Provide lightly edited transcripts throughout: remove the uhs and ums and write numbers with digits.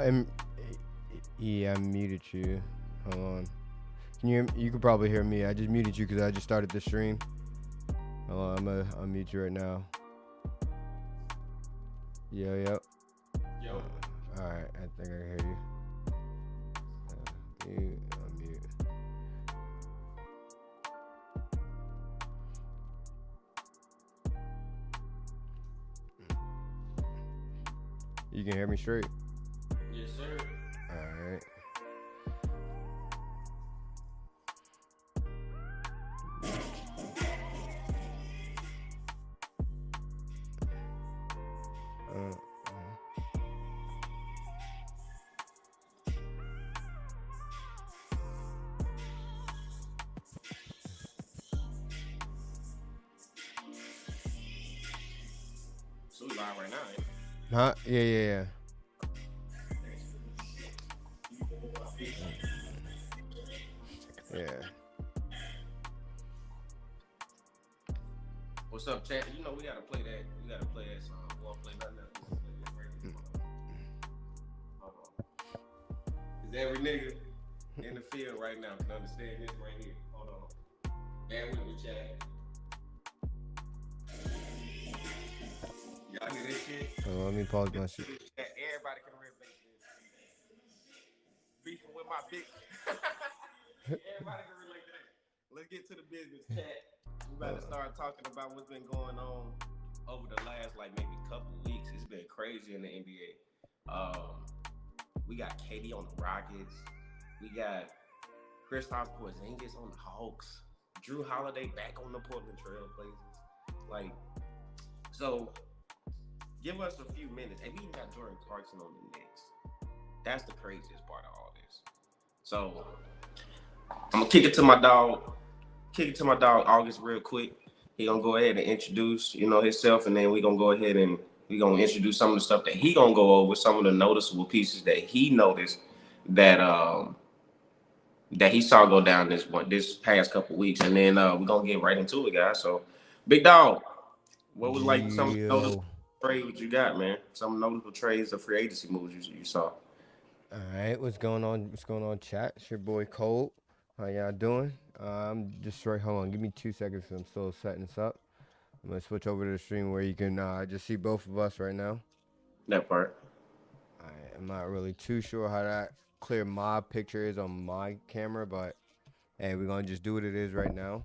I'm, yeah, I muted you. Hold on. Can you? You could probably hear me. I just muted you because I just started the stream. Hold on, I'm gonna unmute you right now. Yo. Yo. All right, I think I can hear you. Unmute. You can hear me straight. Yes, sir. All right. So we live right now, ain't we? Huh? Yeah. Yeah. What's up, chat? You know we gotta play that. We gotta play that song. We won't play nothing else. We'll play this right here. Hold on. Cause every nigga in the field right now can understand this right here. Hold on. Bear with me, chat. Y'all hear this shit? Let me pause my shit. Everybody can relate this. Beefing with my bitch. Everybody can relate to that. Let's get to the business, chat. We about to start talking about what's been going on over the last maybe couple weeks. It's been crazy in the NBA. We got KD on the Rockets. We got Kristaps Porzingis on the Hawks. Drew Holiday back on the Portland Trailblazers. So give us a few minutes. And we even got Jordan Clarkson on the Knicks. That's the craziest part of all this. So I'm gonna kick it to my dog August real quick. He gonna go ahead and introduce, himself, and then we gonna go ahead and we gonna introduce some of the stuff that he gonna go over, some of the noticeable pieces that he noticed that that he saw go down this past couple weeks, and then we're gonna get right into it, guys. So, big dog, what was some noticeable trades you got, man? Some notable trades of free agency moves you saw. All right, what's going on? What's going on, chat? It's your boy Cole. How y'all doing? I'm just right. Hold on, give me 2 seconds. I'm still setting this up. I'm gonna switch over to the stream where you can just see both of us right now. That part. All right, I'm not really too sure how that clear my picture is on my camera, but hey, we're gonna just do what it is right now.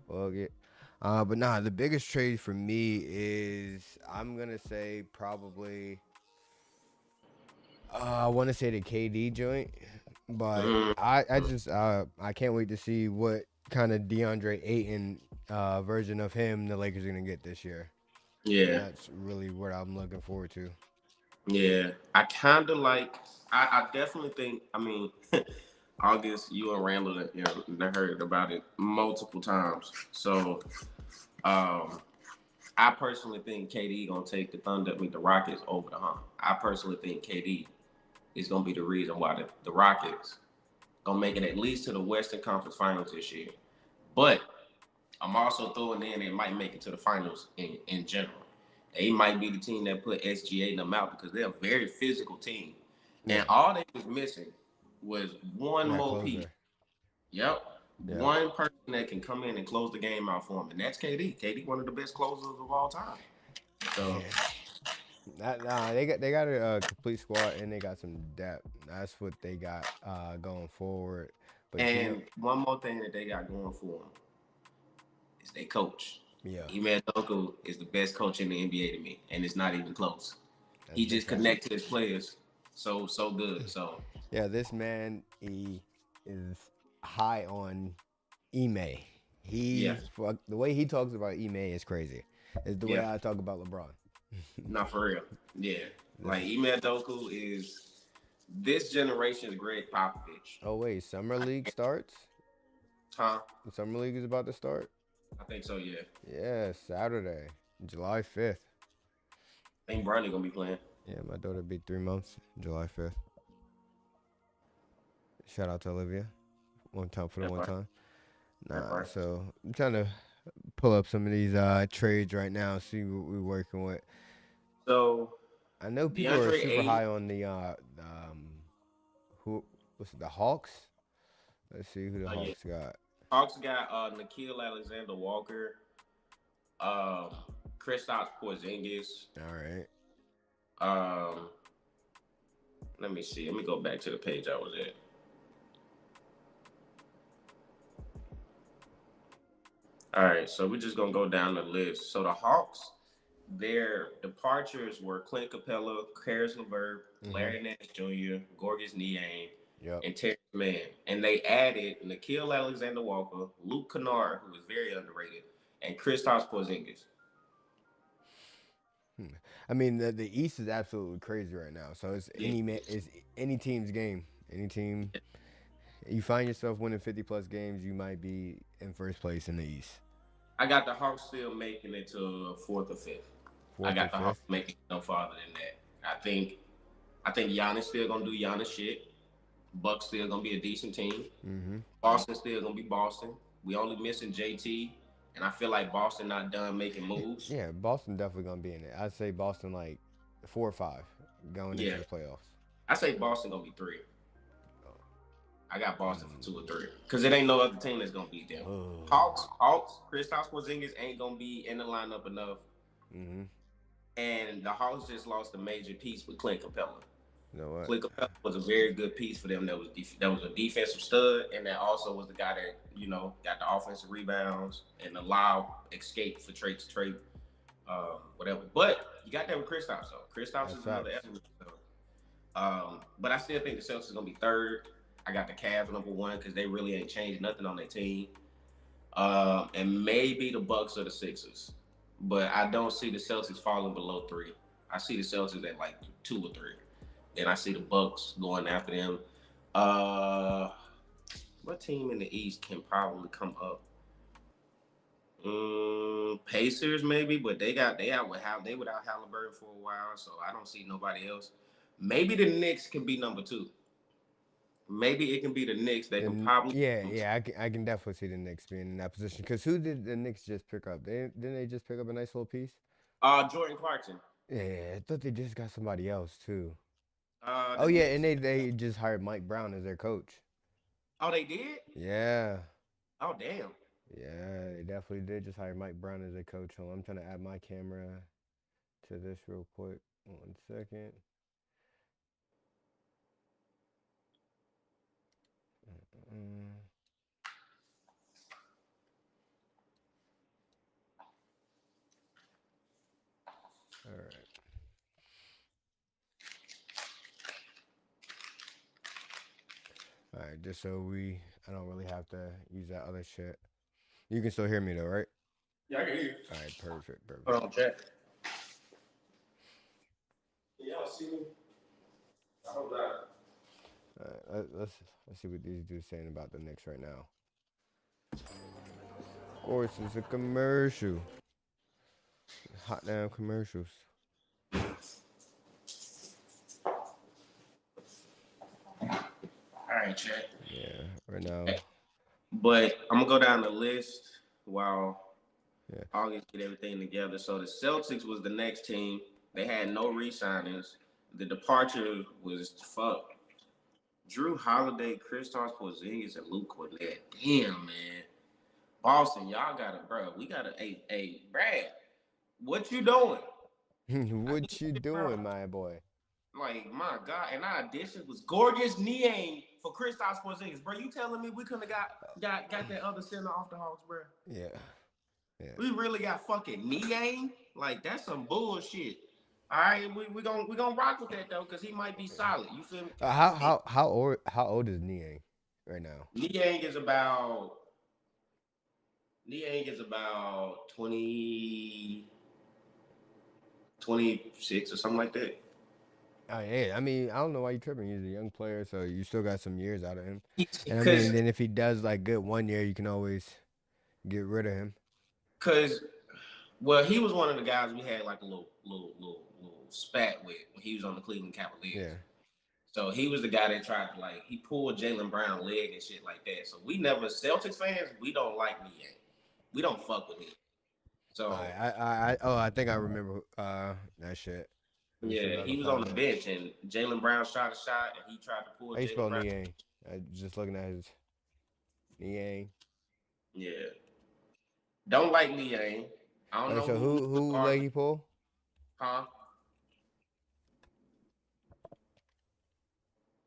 But nah, the biggest trade for me is I'm gonna say probably. I want to say the KD joint, but I can't wait to see what kind of DeAndre Ayton version of him the Lakers are gonna get this year. Yeah, that's really what I'm looking forward to. Yeah, I kind of I definitely think. I mean, August, you and Randall, heard about it multiple times. So, I personally think KD gonna take the Rockets over the hump. I personally think KD is gonna be the reason why the Rockets gonna make it at least to the Western Conference Finals this year. But I'm also throwing in it might make it to the finals in general. They might be the team that put SGA in them out because they're a very physical team. Yeah. And all they was missing was one more piece. Yep. Yeah. One person that can come in and close the game out for them. And that's KD. KD, one of the best closers of all time. So they got a complete squad and they got some depth. That's what they got going forward. But one more thing that they got going for them is their coach. Yeah, Ime Udoka is the best coach in the NBA to me, and it's not even close. He just connects to his players so good. So yeah, this man he is high on Ime. The way he talks about Ime is crazy. It's the way I talk about LeBron. Not for real. Yeah, like Ime Udoka is this generation's Greg Popovich. Oh wait, summer league starts? Huh? The summer league is about to start? I think so, yeah. Yeah, Saturday, July 5th. I think Bronny gonna be playing. Yeah, my daughter be 3 months, July 5th. Shout out to Olivia. One time. Nah, so I'm trying to pull up some of these trades right now, see what we're working with. So I know people are DeAndre super Ayton. high on the who what's it, the Hawks. Let's see who the Yeah. Hawks got. Hawks got Nikhil Alexander Walker, um, Kristaps Porzingis. All right. Um, let me see. Let me go back to the page I was at. All right, so we're just gonna go down the list. So the Hawks, their departures were Clint Capella, Karis LeVert, Mhm. Larry Nance Jr., Gorgas Niang, Yep. and Terrence Mann. And they added Nikhil Alexander Walker, Luke Kennard, who was very underrated, and Kristaps Porzingis. I mean, the East is absolutely crazy right now. So Yeah. it's any team's game. Any team you find yourself winning 50 plus games, you might be in first place in the East. I got the Hawks still making it to fourth or fifth. I Fourth or got the Hawks fifth. making it no farther than that. I think Giannis still gonna do Giannis shit. Bucks still gonna be a decent team. Mm-hmm. Boston still gonna be Boston. We only missing JT, and I feel like Boston not done making moves. Yeah, Boston definitely gonna be in it. I'd say Boston like 4 or 5 going into Yeah, the playoffs. I say Boston gonna be three. I got Boston for Mm. 2 or 3 because it ain't no other team that's gonna beat them. Hawks, Kristaps Porzingis ain't gonna be in the lineup enough, Mm-hmm. and the Hawks just lost a major piece with Clint Capella. You know what? Clint Capella was a very good piece for them. That was a defensive stud, and that also was the guy that got the offensive rebounds and allowed escape for trade, whatever. But you got that with Kristaps though. Kristaps That's is another facts. element. So, but I still think the Celtics are gonna be third. I got the Cavs number one because they really ain't changed nothing on their team. And maybe the Bucks or the Sixers, but I don't see the Celtics falling below 3. I see the Celtics at like 2 or 3. Then I see the Bucks going after them. Uh, what team in the East can probably come up? Pacers maybe, but they without Halliburton for a while, so I don't see nobody else. Maybe the Knicks can be number 2. Maybe it can be the Knicks. They can Then probably. yeah, I can definitely see the Knicks being in that position. Cause who did the Knicks just pick up? Didn't they just pick up a nice little piece? Jordan Clarkson. Yeah, I thought they just got somebody else too. The Oh yeah, and Knicks. they just hired Mike Brown as their coach. Oh, they did. Yeah. Oh, damn. Yeah, they definitely did just hire Mike Brown as a coach. Hold on, I'm trying to add my camera to this real quick. 1 second. Mm, all right. All right, just so I don't really have to use that other shit. You can still hear me though, right? Yeah, I can hear you. All right, perfect, Hold perfect. on, chat. Can y'all see me? I hope not. All right, let's see what these dudes saying about the Knicks right now. Of course, it's a commercial. Hot damn commercials. All right, chat. Yeah, right now. But I'm gonna go down the list while Yeah. August get everything together. So the Celtics was the next team. They had no re-signings. The departure was fuck. Drew Holiday, Kristaps Porzingis, and Luke Cornett. Damn, man. Boston, y'all got it, bro. We got to, hey, Brad, what you doing? I need What you to figure doing, out, my boy? like, my God. And our addition was Gorgeous Niang for Kristaps Porzingis. Bro, you telling me we couldn't have got that other center off the Hawks, bro? Yeah, yeah. We really got fucking Niang? Like, that's some bullshit. All right, we gonna rock with that though, cause he might be solid. You feel me? God damn. How old is Niang right now? Niang is about Niang is about 26 or something like that. Oh yeah, I mean I don't know why you tripping. He's a young player, so you still got some years out of him. And I mean, Because then if he does like good 1 year, you can always get rid of him. because well, he was one of the guys we had like a little spat with when he was on the Cleveland Cavaliers. Yeah. So he was the guy that tried to like he pulled Jalen Brown leg and shit like that. So we never Celtics fans, we don't like Niang. We don't fuck with him. So I think I remember that shit. Let me see if Yeah, I he can was on find the that. bench, and Jalen Brown shot a shot, and he tried to pull How you Jalen spell Brown. Niang? I just looking at his Niang. Yeah, don't like Liang. I All don't right, know so who the who guards, leg he pull? huh?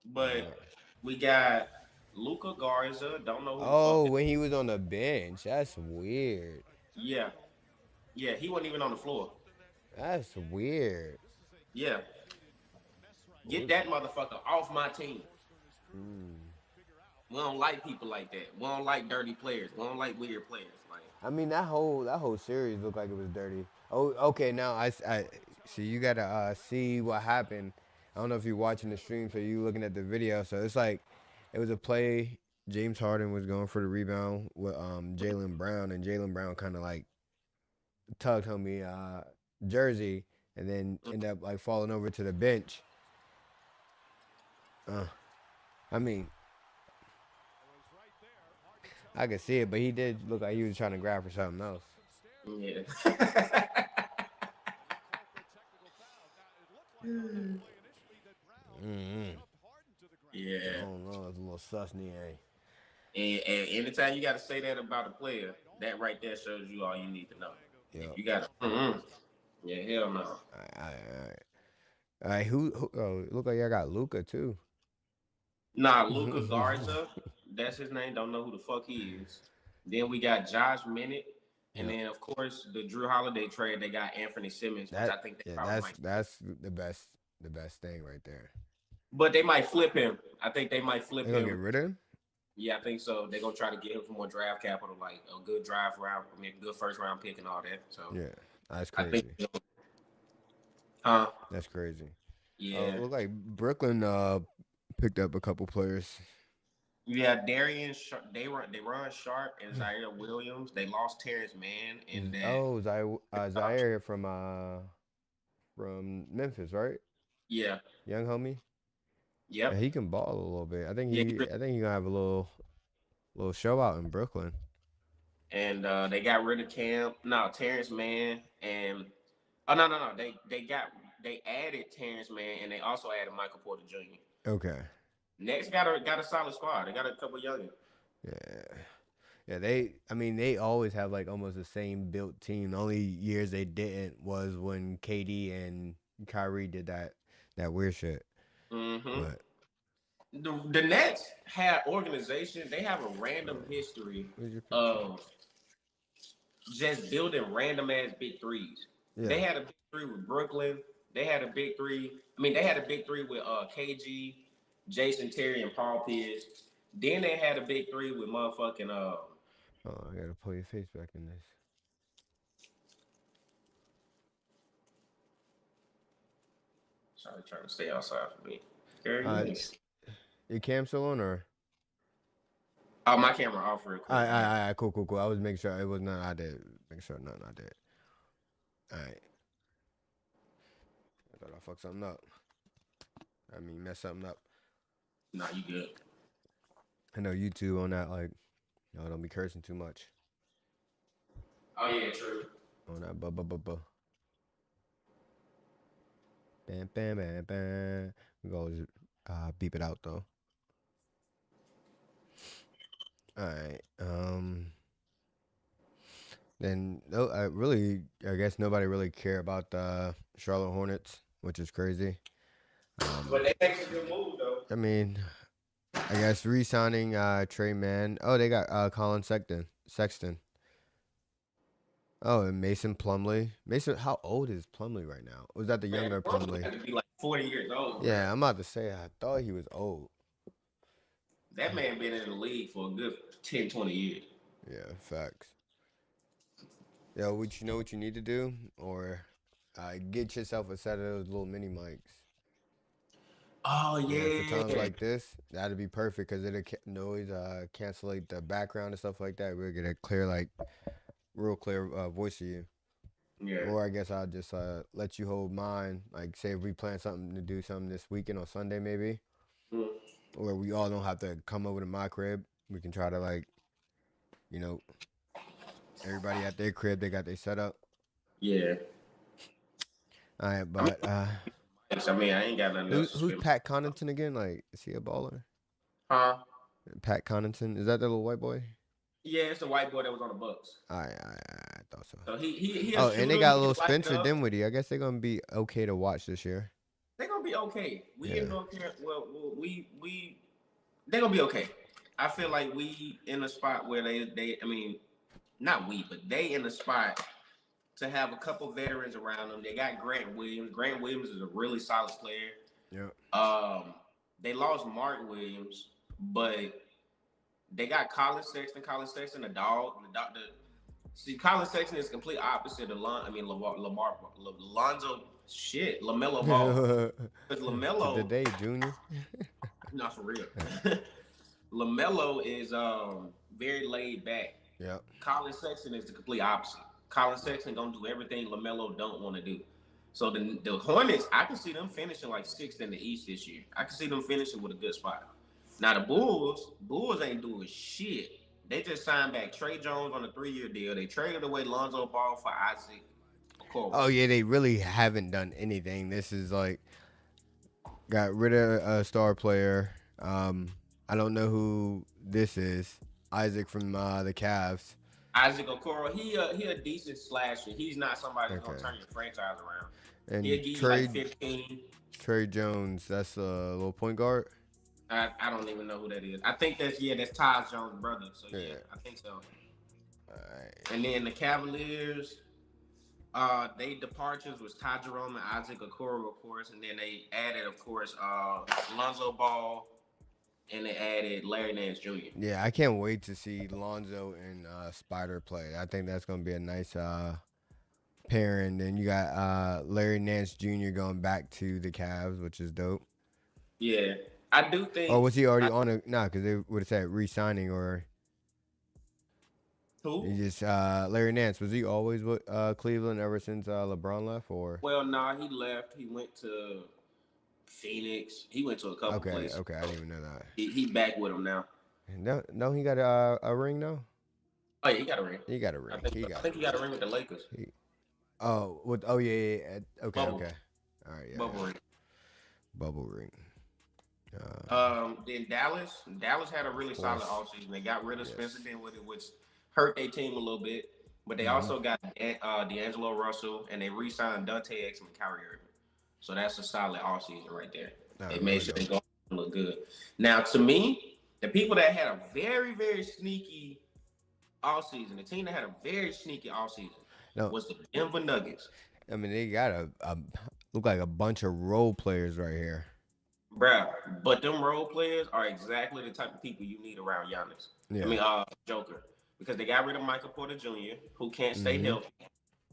But Uh, we got Luca Garza. Don't know who the fuck oh, that. when he was on the bench. That's weird. Yeah, yeah, he wasn't even on the floor. That's weird. Yeah, get What? that motherfucker off my team. Mm. We don't like people like that. We don't like dirty players. We don't like weird players. Like, I mean that whole series looked like it was dirty. Oh, okay. Now I see you gotta see what happened. I don't know if you're watching the stream, so you looking at the video. So it's like it was a play. James Harden was going for the rebound with Jalen Brown, and Jalen Brown kind of like tugged homie jersey, and then ended up like falling over to the bench. Uh, I mean, I could see it, but he did look like he was trying to grab for something else. yeah. Mm-hmm. I Yeah. don't know. It's a little sus, eh? And anytime you got to say that about a player, that right there shows you all you need to know. If Yep. you got to, yeah, hell no. All right, who? Oh, it look like I got Luca too. Nah, Luca Garza, that's his name. Don't know who the fuck he is. Then we got Josh Minute, and Yep. then of course the Drew Holiday trade. They got Anthony Simmons, which I That think they yeah, probably might. that's the best thing right there. But they might flip him. I think they might flip They're gonna get him. rid of him. Yeah, I think so. They're gonna try to get him for more draft capital, like a good drive round, I mean, good first round pick and all that. So Yeah, that's I think, crazy. huh? That's crazy. Yeah, Look like Brooklyn picked up a couple players. yeah. They run Sharp and Zaire Williams. They lost Terrence Mann and that. Oh, Zaire from Memphis, right? Yeah, Young homie. Yeah, yep. he can ball a little bit. Yeah, I think he gonna have a little show out in Brooklyn. and they got rid of Cam. No, Terrence Mann and oh no. They added Terrence Mann and they also added Michael Porter Jr. Okay. Next got a solid squad. They got a couple young. Yeah. Yeah, I mean, they always have like almost the same built team. The only years they didn't was when KD and Kyrie did that weird shit. Mm-hmm. But The Nets have organization. They have a random history where's your picture? of just building random ass big threes. They Yeah. had a big three with Brooklyn. They had a big three. I mean, they had a big three with KG, Jason Terry, and Paul Pierce. Then they had a big three with motherfucking Oh, I gotta pull your face back in this. sorry, trying to stay outside for me. Very Uh, nice. your cam still on or? Oh, my camera off real quick. Cool. I was making sure it was not I did. Make sure nothing I did. All right. I thought I fucked something up. I mean, mess something up. Nah, you good. I know YouTube on that like, don't be cursing too much Oh yeah, true. on that. Bam, bam, bam, bam. We go beep it out though. All right. Then no, I guess nobody really care about the Charlotte Hornets, which is crazy. But they make a good move though. I mean, I guess re-signing Trey Mann. Oh, they got Colin Sexton. Oh, and Mason Plumlee. Mason, how old is Plumlee right now? Was that the Man, younger Brooklyn Plumlee? had to be like 40 years old, bro. Yeah, I'm about to say I thought he was old. That man been in the league for a good 10, 20 years. Yeah, facts. Yo, would you know what you need to do? Or get yourself a set of those little mini mics. Oh Yeah, for times yeah. like this, that'd be perfect because it'll noise cancellate the background and stuff like that. We'll get a clear, like, real clear voice of you. Yeah. Or I guess I'll just let you hold mine. Like, say if we plan something to do something this weekend on Sunday, maybe, Mm. or we all don't have to come over to my crib. We can try to like, you know, everybody at their crib, they got their setup. Yeah. All right, I mean, but I mean, I ain't got nothing else to Who's spend. Pat Connaughton again? Like, is he a baller? Huh? Pat Connaughton, is that the little white boy? Yeah, it's the white boy that was on the Bucks. I thought so. So he a Oh, and they shooter. got He a can little light it Spencer up. Dinwiddie. I guess they're gonna be okay to watch this year. They're gonna be okay. We in Yeah. North Carolina. Well, we they're gonna be okay. I feel like we in a spot where they I mean not we but they in a spot to have a couple veterans around them. They got Grant Williams. Grant Williams is a really solid player. Yeah. They lost Mark Williams, but they got Colin Sexton. Colin Sexton, the dog. See, Colin Sexton is complete opposite of Lonzo. Shit, Lamelo Ball. Because To the Lamelo, day, Junior. not for real. Lamelo is very laid back. Yep. Colin Sexton is the complete opposite. Colin Sexton gonna do everything Lamelo don't want to do. So the Hornets, I can see them finishing like sixth in the East this year. I can see them finishing with a good spot. Now the Bulls ain't doing shit. They just signed back Trey Jones on a 3-year deal. They traded away Lonzo Ball for Isaac Okoro. Oh yeah, they really haven't done anything. This is like got rid of a star player. I don't know who this is. Isaac from the Cavs. Isaac Okoro, he a decent slasher. He's not somebody that's Okay. gonna turn your franchise around. He'll And give you like 15. Trey Jones, that's a little point guard. I don't even know who that is. I think that's Tyus Jones' brother. So yeah, I think so. Alright. And then the Cavaliers, they departures was Ty Jerome and Isaac Okoro, of course, and then they added, of course, Lonzo Ball, and they added Larry Nance Jr. Yeah, I can't wait to see Lonzo and Spider play. I think that's gonna be a nice pairing. Then you got Larry Nance Jr. going back to the Cavs, which is dope. Yeah, I do think. Or was he already on a nah? Because they would have said re-signing or Who? he just Larry Nance, was he always with Cleveland ever since LeBron left? Or Well, nah, he left. He went to Phoenix. He went to a couple places. okay, I didn't even know that. He back with him now. No, he got a ring though. Oh yeah, he got a ring. He got a ring. I think he got a ring with the Lakers. Oh yeah. Okay, Bubble. okay. All right, yeah. Bubble ring. Bubble ring. Then Dallas had a really solid offseason. They got rid of Spencer Dinwiddie, which hurt their team a little bit. But they also got D'Angelo Russell, and they re-signed Dante Exum and Kyrie Irving. So that's a solid offseason right there. They made sure they go look good. Now, to me, the people that had a very, very sneaky offseason, the team that had a very sneaky offseason was the Denver Nuggets. I mean, they got a look like a bunch of role players right here. Bruh, but them role players are exactly the type of people you need around Giannis. Yeah. I mean, Joker. Because they got rid of Michael Porter Jr., who can't stay healthy.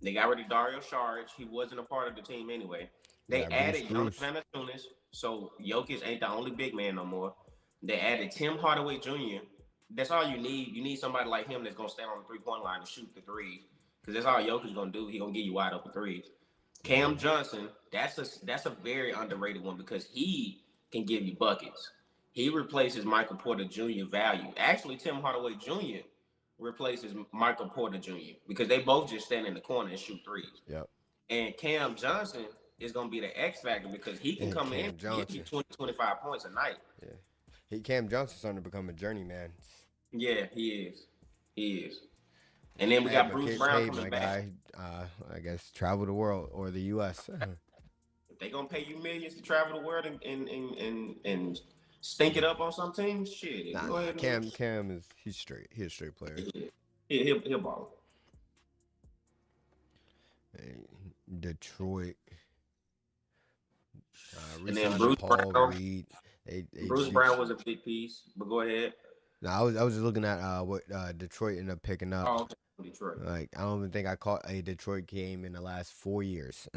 They got rid of Dario Saric. He wasn't a part of the team anyway. They added Jonas Valanciunas, so Jokic ain't the only big man no more. They added Tim Hardaway Jr. That's all you need. You need somebody like him that's going to stand on the three-point line and shoot the threes. Because that's all Jokic going to do. He going to give you wide open threes. Cam Johnson, that's a very underrated one because he can give you buckets. He replaces Michael Porter Jr. value. Actually, Tim Hardaway Jr. replaces Michael Porter Jr. because they both just stand in the corner and shoot threes. Yep. And Cam Johnson is going to be the X factor because he can come in and give you 20, 25 points a night. Yeah. Cam Johnson's starting to become a journeyman. Yeah, he is. And then we got Bruce Brown coming back. I guess travel the world or the U.S. If they're going to pay you millions to travel the world and stink it up on some teams, shit. Go ahead. Cam is he's straight. He's a straight player. Yeah, he'll ball. Hey, Detroit. And then Bruce Brown. Reed. Bruce Brown was a big piece, but go ahead. No, I was just looking at what Detroit ended up picking up. Oh, okay. Detroit. Like I don't even think I caught a Detroit game in the last 4 years.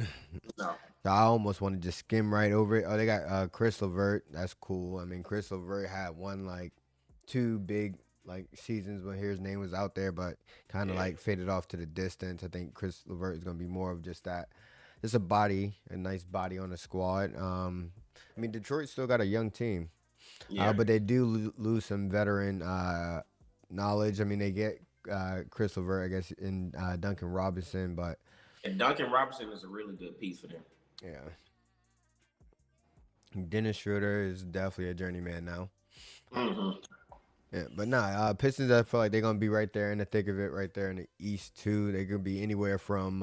No. So I almost want to just skim right over it. Oh, they got Chris LeVert. That's cool. I mean, Chris LeVert had two big seasons when his name was out there, but kind of faded off to the distance. I think Chris LeVert is going to be more of just a nice body on the squad. I mean, Detroit still got a young team, but they do lose some veteran knowledge. I mean, they get Chris LeVert, I guess, in Duncan Robinson, but and Duncan Robinson is a really good piece for them. Yeah. Dennis Schroeder is definitely a journeyman now. Mm-hmm. Yeah, but nah, Pistons. I feel like they're gonna be right there in the thick of it, right there in the East too. They could be anywhere from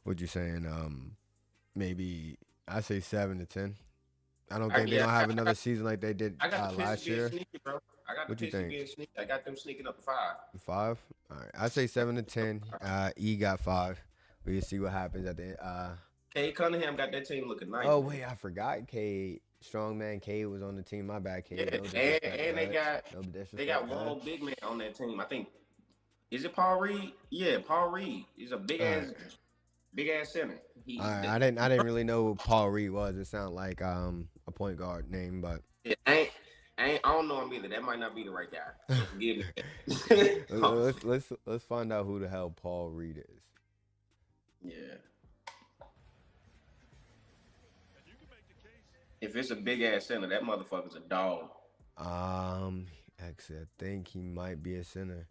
what you saying? Maybe I say 7 to 10. I don't think they're Yeah, gonna have another season like they did I got the Pistons last being year. sneaky, bro. I got the What you Pistons think? being sneaky. I got them sneaking up to 5. 5. All right, I say 7 to 10. E got 5. We can see what happens at the. Kay Cunningham got that team looking nice, Oh man. wait, I forgot. K Strongman K was on the team. My bad, K. Yeah, No disrespect, and God. No they disrespect, got one God. more big man on that team. I think is it Paul Reed? Yeah, Paul Reed. He's a All right. big ass center. All He right, the, I didn't really know who Paul Reed was. It sounded like a point guard name, but yeah, I don't know him either. That might not be the right guy. So forgive me. let's find out who the hell Paul Reed is. Yeah. If it's a big ass center, that motherfucker's a dog. Actually, I think he might be a center.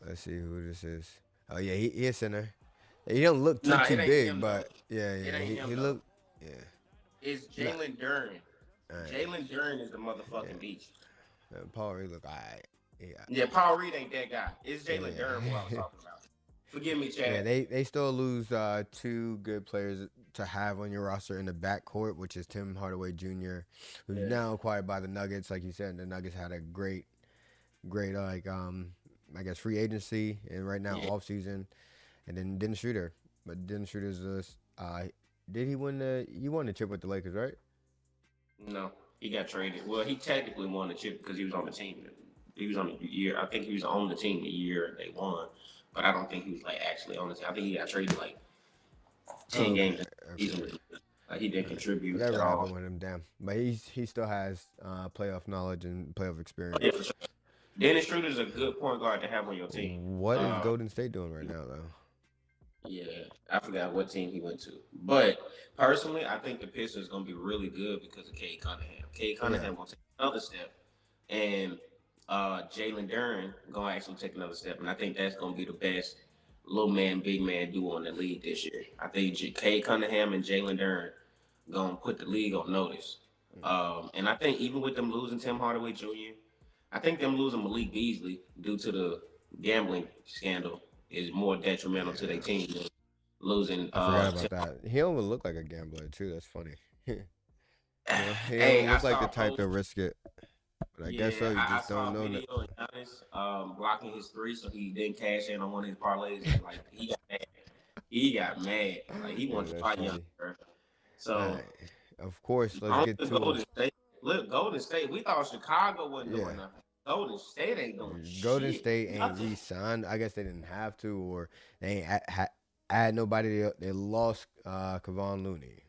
Let's see who this is. Oh yeah, he a center. He don't look Nah, too it ain't big, him though. but yeah, It yeah, ain't him he though. look yeah. It's Nah, Jalen Duren. all right, Jalen Duren is the yeah. motherfucking beast. Paul Reed look alright. Yeah, Yeah, Paul Reed ain't that guy. It's Jalen Duren who I was yeah. talking about. Forgive me, Yeah, Chad. they still lose two good players to have on your roster in the backcourt, which is Tim Hardaway Jr., who's Yeah. now acquired by the Nuggets. Like you said, the Nuggets had a great I guess free agency and right now Yeah. off season, and then Dennis Schroeder. But Dennis Schroeder's did he win the he won the chip with the Lakers, right? No, he got traded. Well, he technically won the chip because he was on the team. He was on the year. I think he was on the team the year they won, but I don't think he was like actually on the team. I think he got traded like Oh, 10 games in the okay. season. Like he didn't contribute at Whatever all. happened with him, damn. But he still has playoff knowledge and playoff Oh, yeah, experience. for sure. Dennis Schroeder is a good point guard to have on your team. What is Golden State doing right now, though? Yeah, I forgot what team he went to. But personally, I think the Pistons gonna be really good because of Cade Cunningham. Cade Yeah, Cunningham gonna take another step, and Jalen Duren gonna actually take another step, and I think that's gonna be the best little man, big man duo in the league this year. I think Cade Cunningham and Jalen Duren gonna put the league on notice. And I think even with them losing Tim Hardaway Jr., I think them losing Malik Beasley due to the gambling scandal is more detrimental to their yeah. team than losing. I forgot about that. He don't even look like a gambler too. That's funny. He Hey, don't I look like saw the a type to post. risk it. But I guess so. Yeah, You I just saw don't a know. video of Giannis blocking his three, so he didn't cash in on one of his parlays. And, like he got mad. He got mad. Like he Yeah, wanted to that's fight Giannis. funny. Bro. All So right. Of course, let's on get to to him. Golden State. Look, Golden State. We thought Chicago wasn't Yeah. doing nothing. Golden State ain't doing Golden shit. State ain't Nothing. re-signed. I guess they didn't have to, or they ain't add nobody. They lost Kevon Looney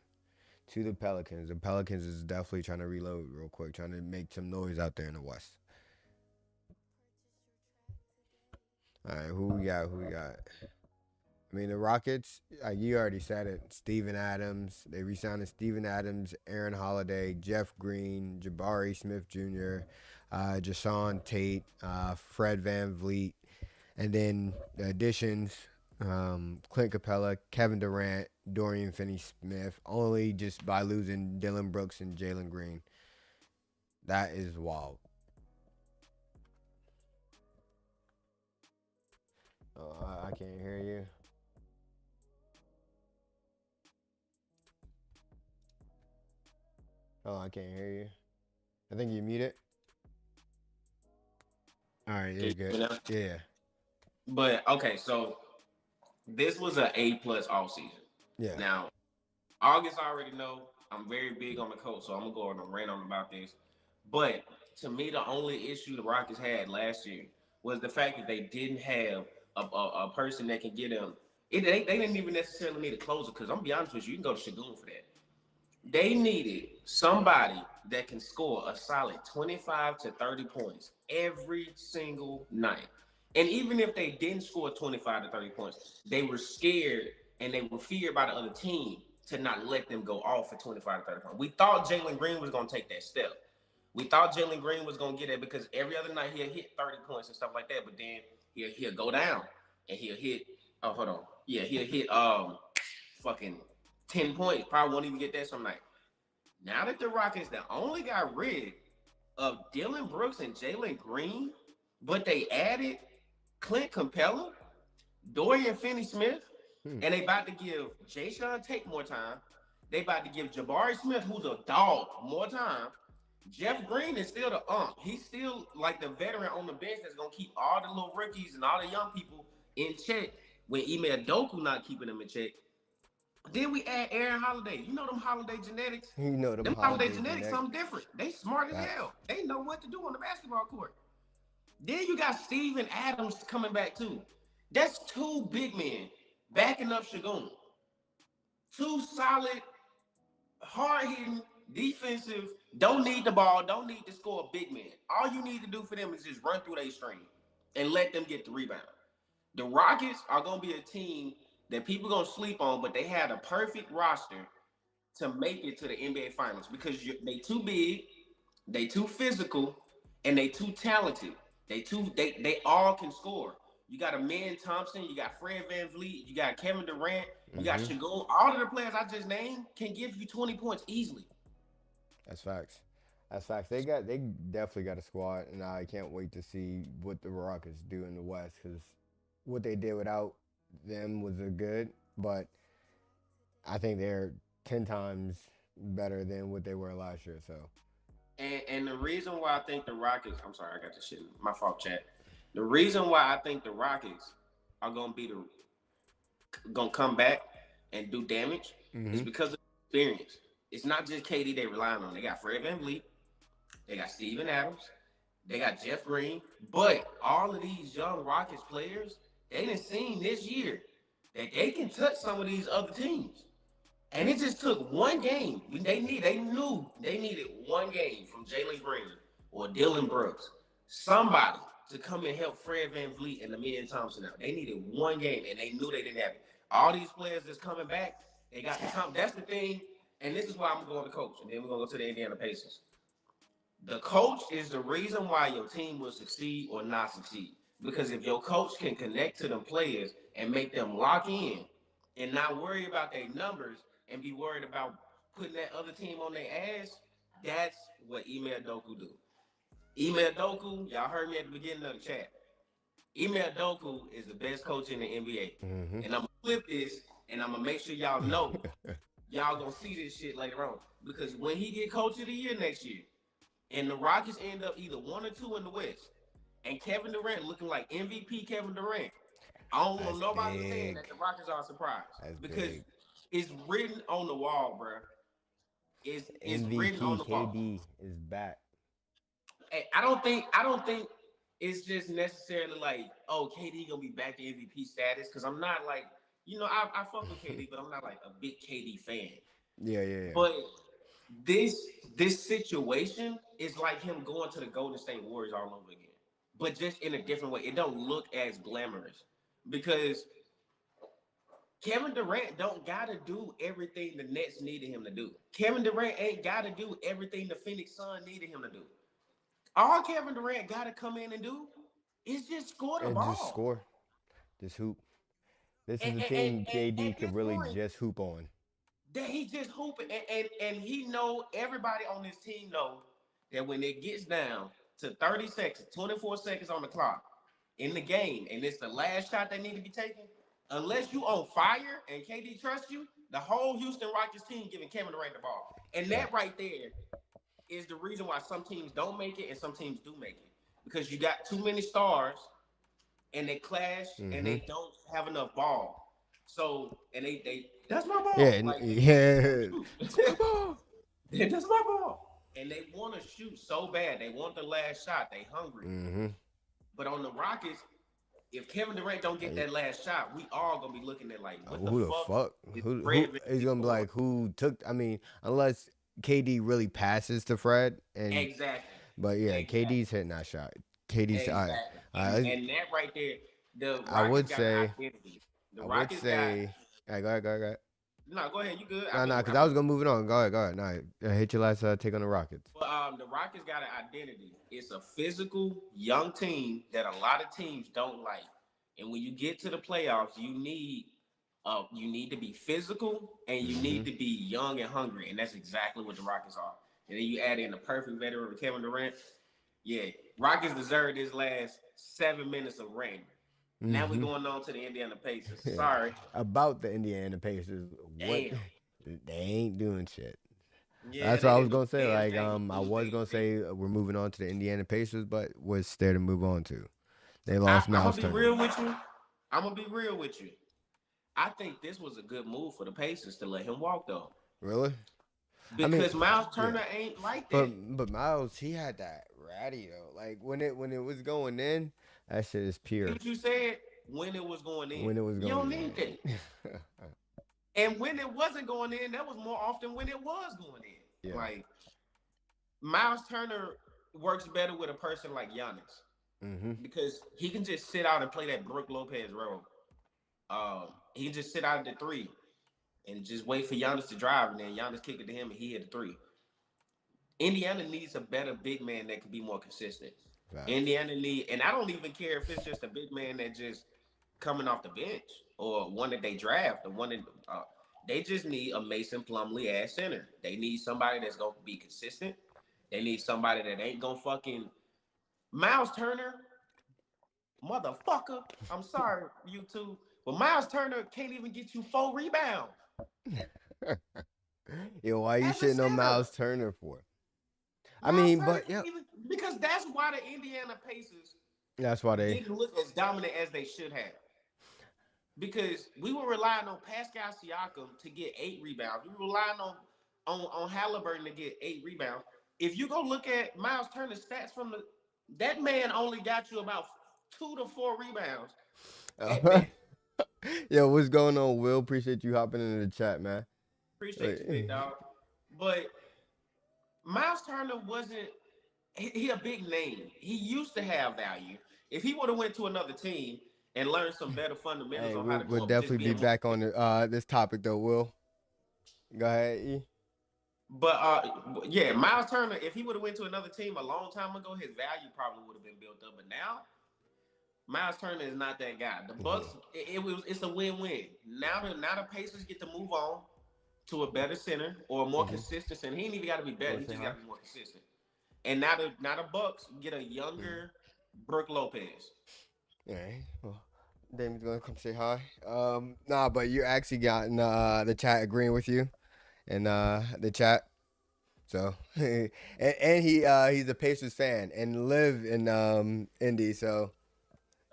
to the Pelicans. The Pelicans is definitely trying to reload real quick, trying to make some noise out there in the West. All right, who we got? Who we got? I mean, the Rockets, you already said it. Steven Adams. They re-signed Steven Adams, Aaron Holiday, Jeff Green, Jabari Smith Jr., Jashawn Tate, Fred Van Vliet. And then the additions, Clint Capella, Kevin Durant, Dorian Finney-Smith, only just by losing Dylan Brooks and Jalen Green. That is wild. Oh, I can't hear you. Oh, I can't hear you. I think you muted. All right, you're good. Yeah. But okay, so this was an A+ all season. Yeah. Now, August I already know I'm very big on the coach, so I'm gonna go on a rant on about this. But to me, the only issue the Rockets had last year was the fact that they didn't have a person that can get them. They didn't even necessarily need a closer because I'm gonna be honest with you, you can go to Shagun for that. They needed somebody that can score a solid 25 to 30 points every single night. And even if they didn't score 25 to 30 points, they were scared and they were feared by the other team to not let them go off for 25 to 30 points. We thought Jalen Green was going to take that step. We thought Jalen Green was going to get it because every other night he'll hit 30 points and stuff like that, but then he'll go down and he'll hit, oh, hold on. Yeah, he'll hit fucking 10 points. Probably won't even get that some night. Now that the Rockets that only got rid of Dylan Brooks and Jalen Green, but they added Clint Capella, Dorian Finney-Smith, Hmm. and they about to give Jay Sean Tate more time. They about to give Jabari Smith, who's a dog, more time. Jeff Green is still the He's still like the veteran on the bench that's gonna keep all the little rookies and all the young people in check when Ime Doku not keeping them in check. Then we add Aaron Holiday. You know them Holiday genetics? You know them Them Holiday holiday genetics, genetics. something different. They smart as Facts. hell. They know what to do on the basketball court. Then you got Steven Adams coming back too. That's two big men backing up Shagun. Two solid, hard hitting, defensive, don't need the ball, don't need to score big men. All you need to do for them is just run through their string and let them get the rebound. The Rockets are gonna be a team that people gonna sleep on, but they had a perfect roster to make it to the NBA Finals because they too big, they too physical, and they too talented. They all can score. You got a Man Thompson, you got Fred VanVleet, you got Kevin Durant, you got Mm-hmm. Shagun. All of the players I just named can give you 20 points easily. That's facts. That's facts. They definitely got a squad, and I can't wait to see what the Rockets do in the West because what they did without them was a good, but I think they're 10 times better than what they were last year. So And the reason why I think the Rockets, I'm sorry, I got this shit. My fault, chat. The reason why I think the Rockets are gonna come back and do damage is mm-hmm. because of experience. It's not just KD they relying on. They got Fred VanVleet, they got Steven Adams, they got Jeff Green, but all of these young Rockets players, they done seen this year that they can touch some of these other teams. And it just took one game. They knew they needed one game from Jalen Green or Dylan Brooks, somebody to come and help Fred VanVleet and the Man Thompson out. They needed one game, and they knew they didn't have it. All these players that's coming back, they got to come. That's the thing, and this is why I'm going to coach, and then we're gonna go to the Indiana Pacers. The coach is the reason why your team will succeed or not succeed. Because if your coach can connect to them players and make them lock in and not worry about their numbers and be worried about putting that other team on their ass, that's what Ime Doku do. Ime Doku, y'all heard me at the beginning of the chat. Ime Doku is the best coach in the NBA. Mm-hmm. And I'm gonna flip this and I'm gonna make sure y'all know y'all gonna see this shit later on. Because when he get coach of the year next year, and the Rockets end up either 1 or 2 in the West, and Kevin Durant looking like MVP Kevin Durant, I don't want That's nobody saying big. that the Rockets are surprised That's because big. it's written on the wall, bro. It's written on MVP the wall. KD is back. Hey, I don't think it's just necessarily like, oh, KD gonna be back to MVP status because I'm not like, I fuck with KD, but I'm not like a big KD fan. Yeah, yeah, yeah. But this this situation is like him going to the Golden State Warriors all over again, but just in a different way. It don't look as glamorous because Kevin Durant don't gotta do everything the Nets needed him to do. Kevin Durant ain't gotta do everything the Phoenix Sun needed him to do. All Kevin Durant gotta come in and do is just score the And just ball. score. Just hoop. This is And, a and, and, team and KD at could this really point, just hoop on. that he just hooping and he know everybody on this team know that when it gets down to 30 seconds, 24 seconds on the clock in the game, and it's the last shot they need to be taken, unless you on fire and KD trusts you, the whole Houston Rockets team giving Kevin Durant the ball. And that Facts. right there is the reason why some teams don't make it and some teams do make it. Because you got too many stars and they clash and Mm-hmm. they don't have enough ball. So and they that's my Yeah, ball. Like they want to yeah. That's my shoot. ball. That's my ball. And they want to shoot so bad. They want the last shot. They hungry. Mm-hmm. But on the Rockets, if Kevin Durant don't get Hey, that last shot, we all gonna be looking at like, what the who the fuck fuck? is Who Fred is VanVleet gonna be doing? like who took? I mean, unless KD really passes to Fred, and Exactly. but yeah, Exactly. KD's hitting that shot. KD's Exactly. I And that right there, the I Rockets would got an say identity. The I would Rockets got say. All right, go ahead, go ahead, go ahead. no. Go ahead. You good? No, no, because I've I been. was gonna move it on. Go ahead, go ahead. No, hit your last take on the Rockets. But the Rockets got an identity. It's a physical young team that a lot of teams don't like. And when you get to the playoffs, you need You need to be physical and you Mm-hmm. need to be young and hungry, and that's exactly what the Rockets are. And then you add in the perfect veteran with Kevin Durant. Yeah, Rockets deserve this last 7 minutes of rain. Now we're Mm-hmm. going on to the Indiana Pacers. Yeah. Sorry. About the Indiana Pacers, what Damn. they ain't doing shit. Yeah, That's what they I was didn't do gonna say. a damn Like, thing to I lose was gonna they. say we're moving on to the Indiana Pacers, but what's there to move on to? They lost I'm Miles gonna be Turner. real with you. I'm gonna be real with you. I think this was a good move for the Pacers to let him walk though, Really? I mean, because Miles yeah. Turner ain't like But that. but Miles, he had that ratty though. Like when it was going in, that shit is See pure. what you said when it was going in. When it was You going don't need that. in. And when it wasn't going in, that was more often when it was going in. Yeah. Like Miles Turner works better with a person like Giannis Mm-hmm. because he can just sit out and play that Brook Lopez role. He can just sit out at the three and just wait for Giannis to drive, and then Giannis kick it to him and he hit the three. Indiana needs a better big man that can be more consistent. Facts. Indiana need, and I don't even care if it's just a big man that just coming off the bench or one that they draft, the one that they just need a Mason Plumlee ass center. They need somebody that's gonna be consistent. They need somebody that ain't gonna fucking Miles Turner, motherfucker. I'm sorry, you two, but Miles Turner can't even get you 4 rebounds Yo, why you as a shitting on center. Miles Turner for? I Miles mean, Turner but can't yeah, even, because that's why the Indiana Pacers that's why they. didn't look as dominant as they should have. Because we were relying on Pascal Siakam to get 8 rebounds. We were relying on Halliburton to get 8 rebounds. If you go look at Miles Turner's stats from the, that man only got you about 2 to 4 rebounds at best. Yo, what's going on, Will? Appreciate you hopping into the chat, man. Appreciate you, big dog. But Miles Turner wasn't he a big name. He used to have value. If he would have went to another team and learned some better fundamentals Hey, on how to we'll go up, just definitely be being more. back on this topic though. Will, go ahead. E. But yeah, Miles Turner, if he would have went to another team a long time ago, his value probably would have been built up. But now, Miles Turner is not that guy. The Bucks, it's a win-win. Now the Pacers get to move on to a better center or a more Mm-hmm. consistent center. He ain't even got to be You better. want He to say just hi? got to be more consistent. And now the Bucks get a Mm. younger Brook Lopez. All right. Well, Damon's gonna come say hi. Nah, but you actually got in the chat agreeing with you in the chat. So, and he's a Pacers fan and live in Indy. So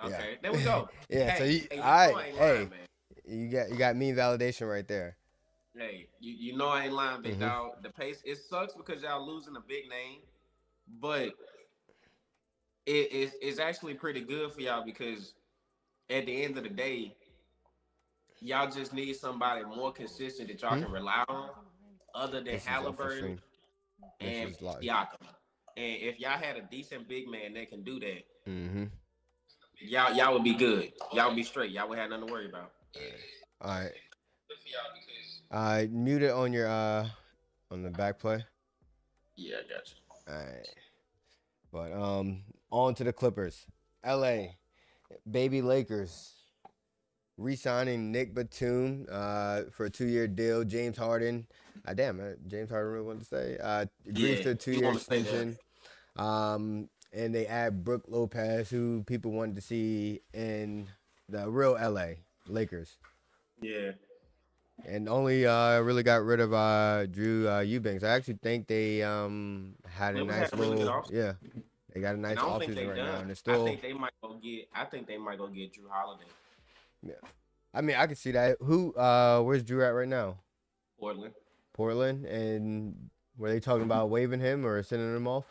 yeah, Okay, there we go. yeah. So Hey, you, hey, all you know right, I ain't lying, hey, man. you got me validation right there. Hey, you know I ain't lying, big Mm-hmm. dog. The pace it sucks because y'all losing a big name, but it's actually pretty good for y'all because at the end of the day, y'all just need somebody more consistent that y'all Hmm? can rely on, other than This is off the Halliburton stream. This and is live. Siakam. And if y'all had a decent big man that can do that, Mm-hmm. y'all would be good. Y'all would be straight. Y'all would have nothing to worry about. All right. I mute it on the back play. Yeah, I got you. All right. But on to the Clippers. LA, baby Lakers, re-signing Nick Batum for a 2-year deal. James Harden, James Harden really wanted to say, agrees Yeah, to a you 2-year want to stay there. extension. And they add Brook Lopez, who people wanted to see in the real LA Lakers. Yeah. And only really got rid of Drew Eubanks. I actually think they had a Clippers had nice a really good little offseason. they got a And nice I don't think offseason they right now, done. and it's I still think they might go get. I think they might go get Drew Holiday. yeah. I mean, I can see that. Who where's Drew at right now? Portland. Portland, and were they talking about waiving him or sending him off?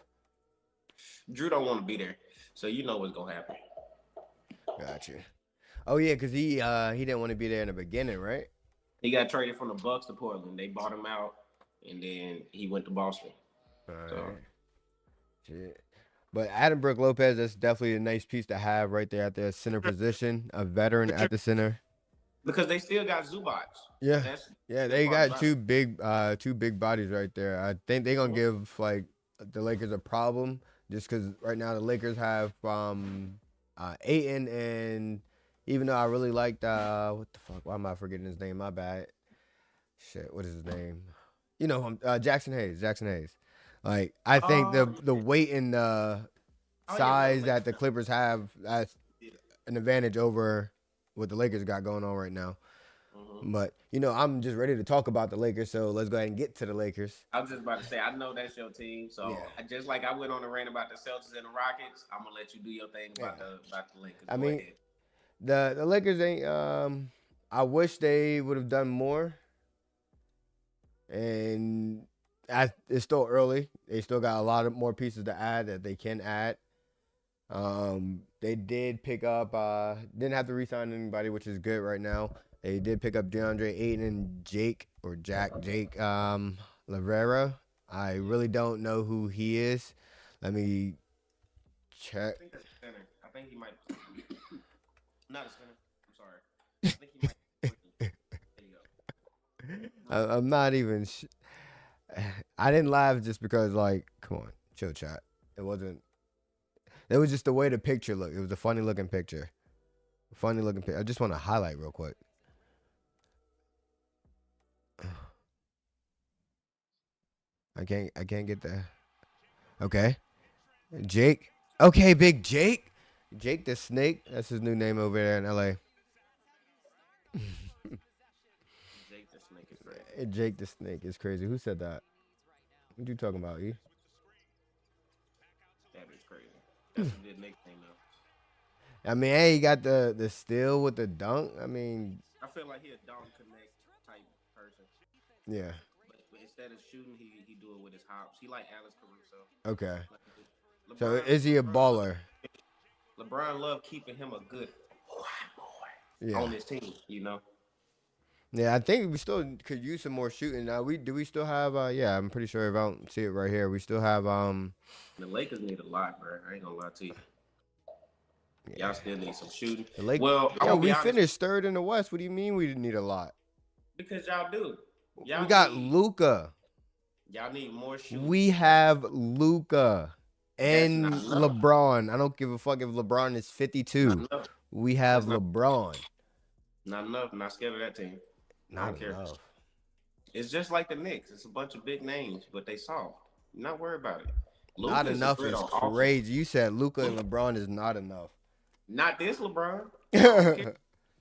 Drew don't want to be there, so you know what's gonna happen. Gotcha. Oh yeah, cause he didn't want to be there in the beginning, right? He got traded from the Bucks to Portland. They bought him out, and then he went to Boston. All So right. Shit. But Adam Brook Lopez, that's definitely a nice piece to have right there at the center position. A veteran but at the center. because they still got Zubac. Yeah. That's Yeah, good they part got about it. two big bodies right there. I think they're gonna Mhm. give like the Lakers a problem just because right now the Lakers have Aiton and Even though I really liked what the fuck? Why am I forgetting his name? My bad. Shit, what is his name? You know him, Jackson Hayes. Jackson Hayes. Like I think the Yeah. weight and Oh yeah, for the size that Lakers. the Clippers have, that's Yeah. an advantage over what the Lakers got going on right now. Hmm. But I'm just ready to talk about the Lakers, so let's go ahead and get to the Lakers. I was just about to say, I know that's your team, Yeah, so I just like I went on a rant about the Celtics and the Rockets. I'm gonna let you do your thing yeah. about the Lakers. I Go mean, ahead. the Lakers ain't. I wish they would have done more, and it's still early. They still got a lot of more pieces to add that they can add. They did pick up. Didn't have to re-sign anybody, which is good right now. They did pick up DeAndre Ayton and Jake Lavera. I Yeah, really don't know who he is. Let me check. I think that's a center. I think he might not a center. I'm sorry. I think he might. There you go. I'm not even. I didn't laugh just because, like, come on, chill, chat. It wasn't. It was just the way the picture looked. It was a funny looking picture. Funny looking picture. I just want to highlight real quick. I can't get that. Okay. Jake. Okay, big Jake. Jake the Snake. That's his new name over there in LA. Jake the Snake is crazy. Jake the Snake is crazy. Who said that? What you talking about, E? That is crazy. That's a good nickname though. I mean, hey, he got the steal with the dunk. I mean, I feel like he a Dalton Connect type person, yeah. but instead of shooting, he do it with his hops. He like Alex Caruso. Okay. Like So is he a baller? LeBron love keeping him a good white boy Yeah. on his team. You know, Yeah, I think we still could use some more shooting. We still have yeah, I'm pretty sure if I don't see it right here, we still have the Lakers need a lot, bro. I ain't gonna lie to you. yeah. Y'all still need some shooting. The Lake Well, I'm Yo, gonna be we honest finished third in the West. What do you mean we didn't need a lot? because y'all do. We Y'all got need Luca. y'all need more shooting. We have Luca That's not and enough. LeBron. I don't give a fuck if LeBron is Not 52. enough. We have That's LeBron. not enough. I'm not scared of that team. I Not don't care. enough. It's just like the Knicks. It's a bunch of big names, but they soft. You're not worried about it. Not Luka is a enough threat is on offense. crazy. You said Luca and LeBron is not enough. Not this LeBron. I don't care.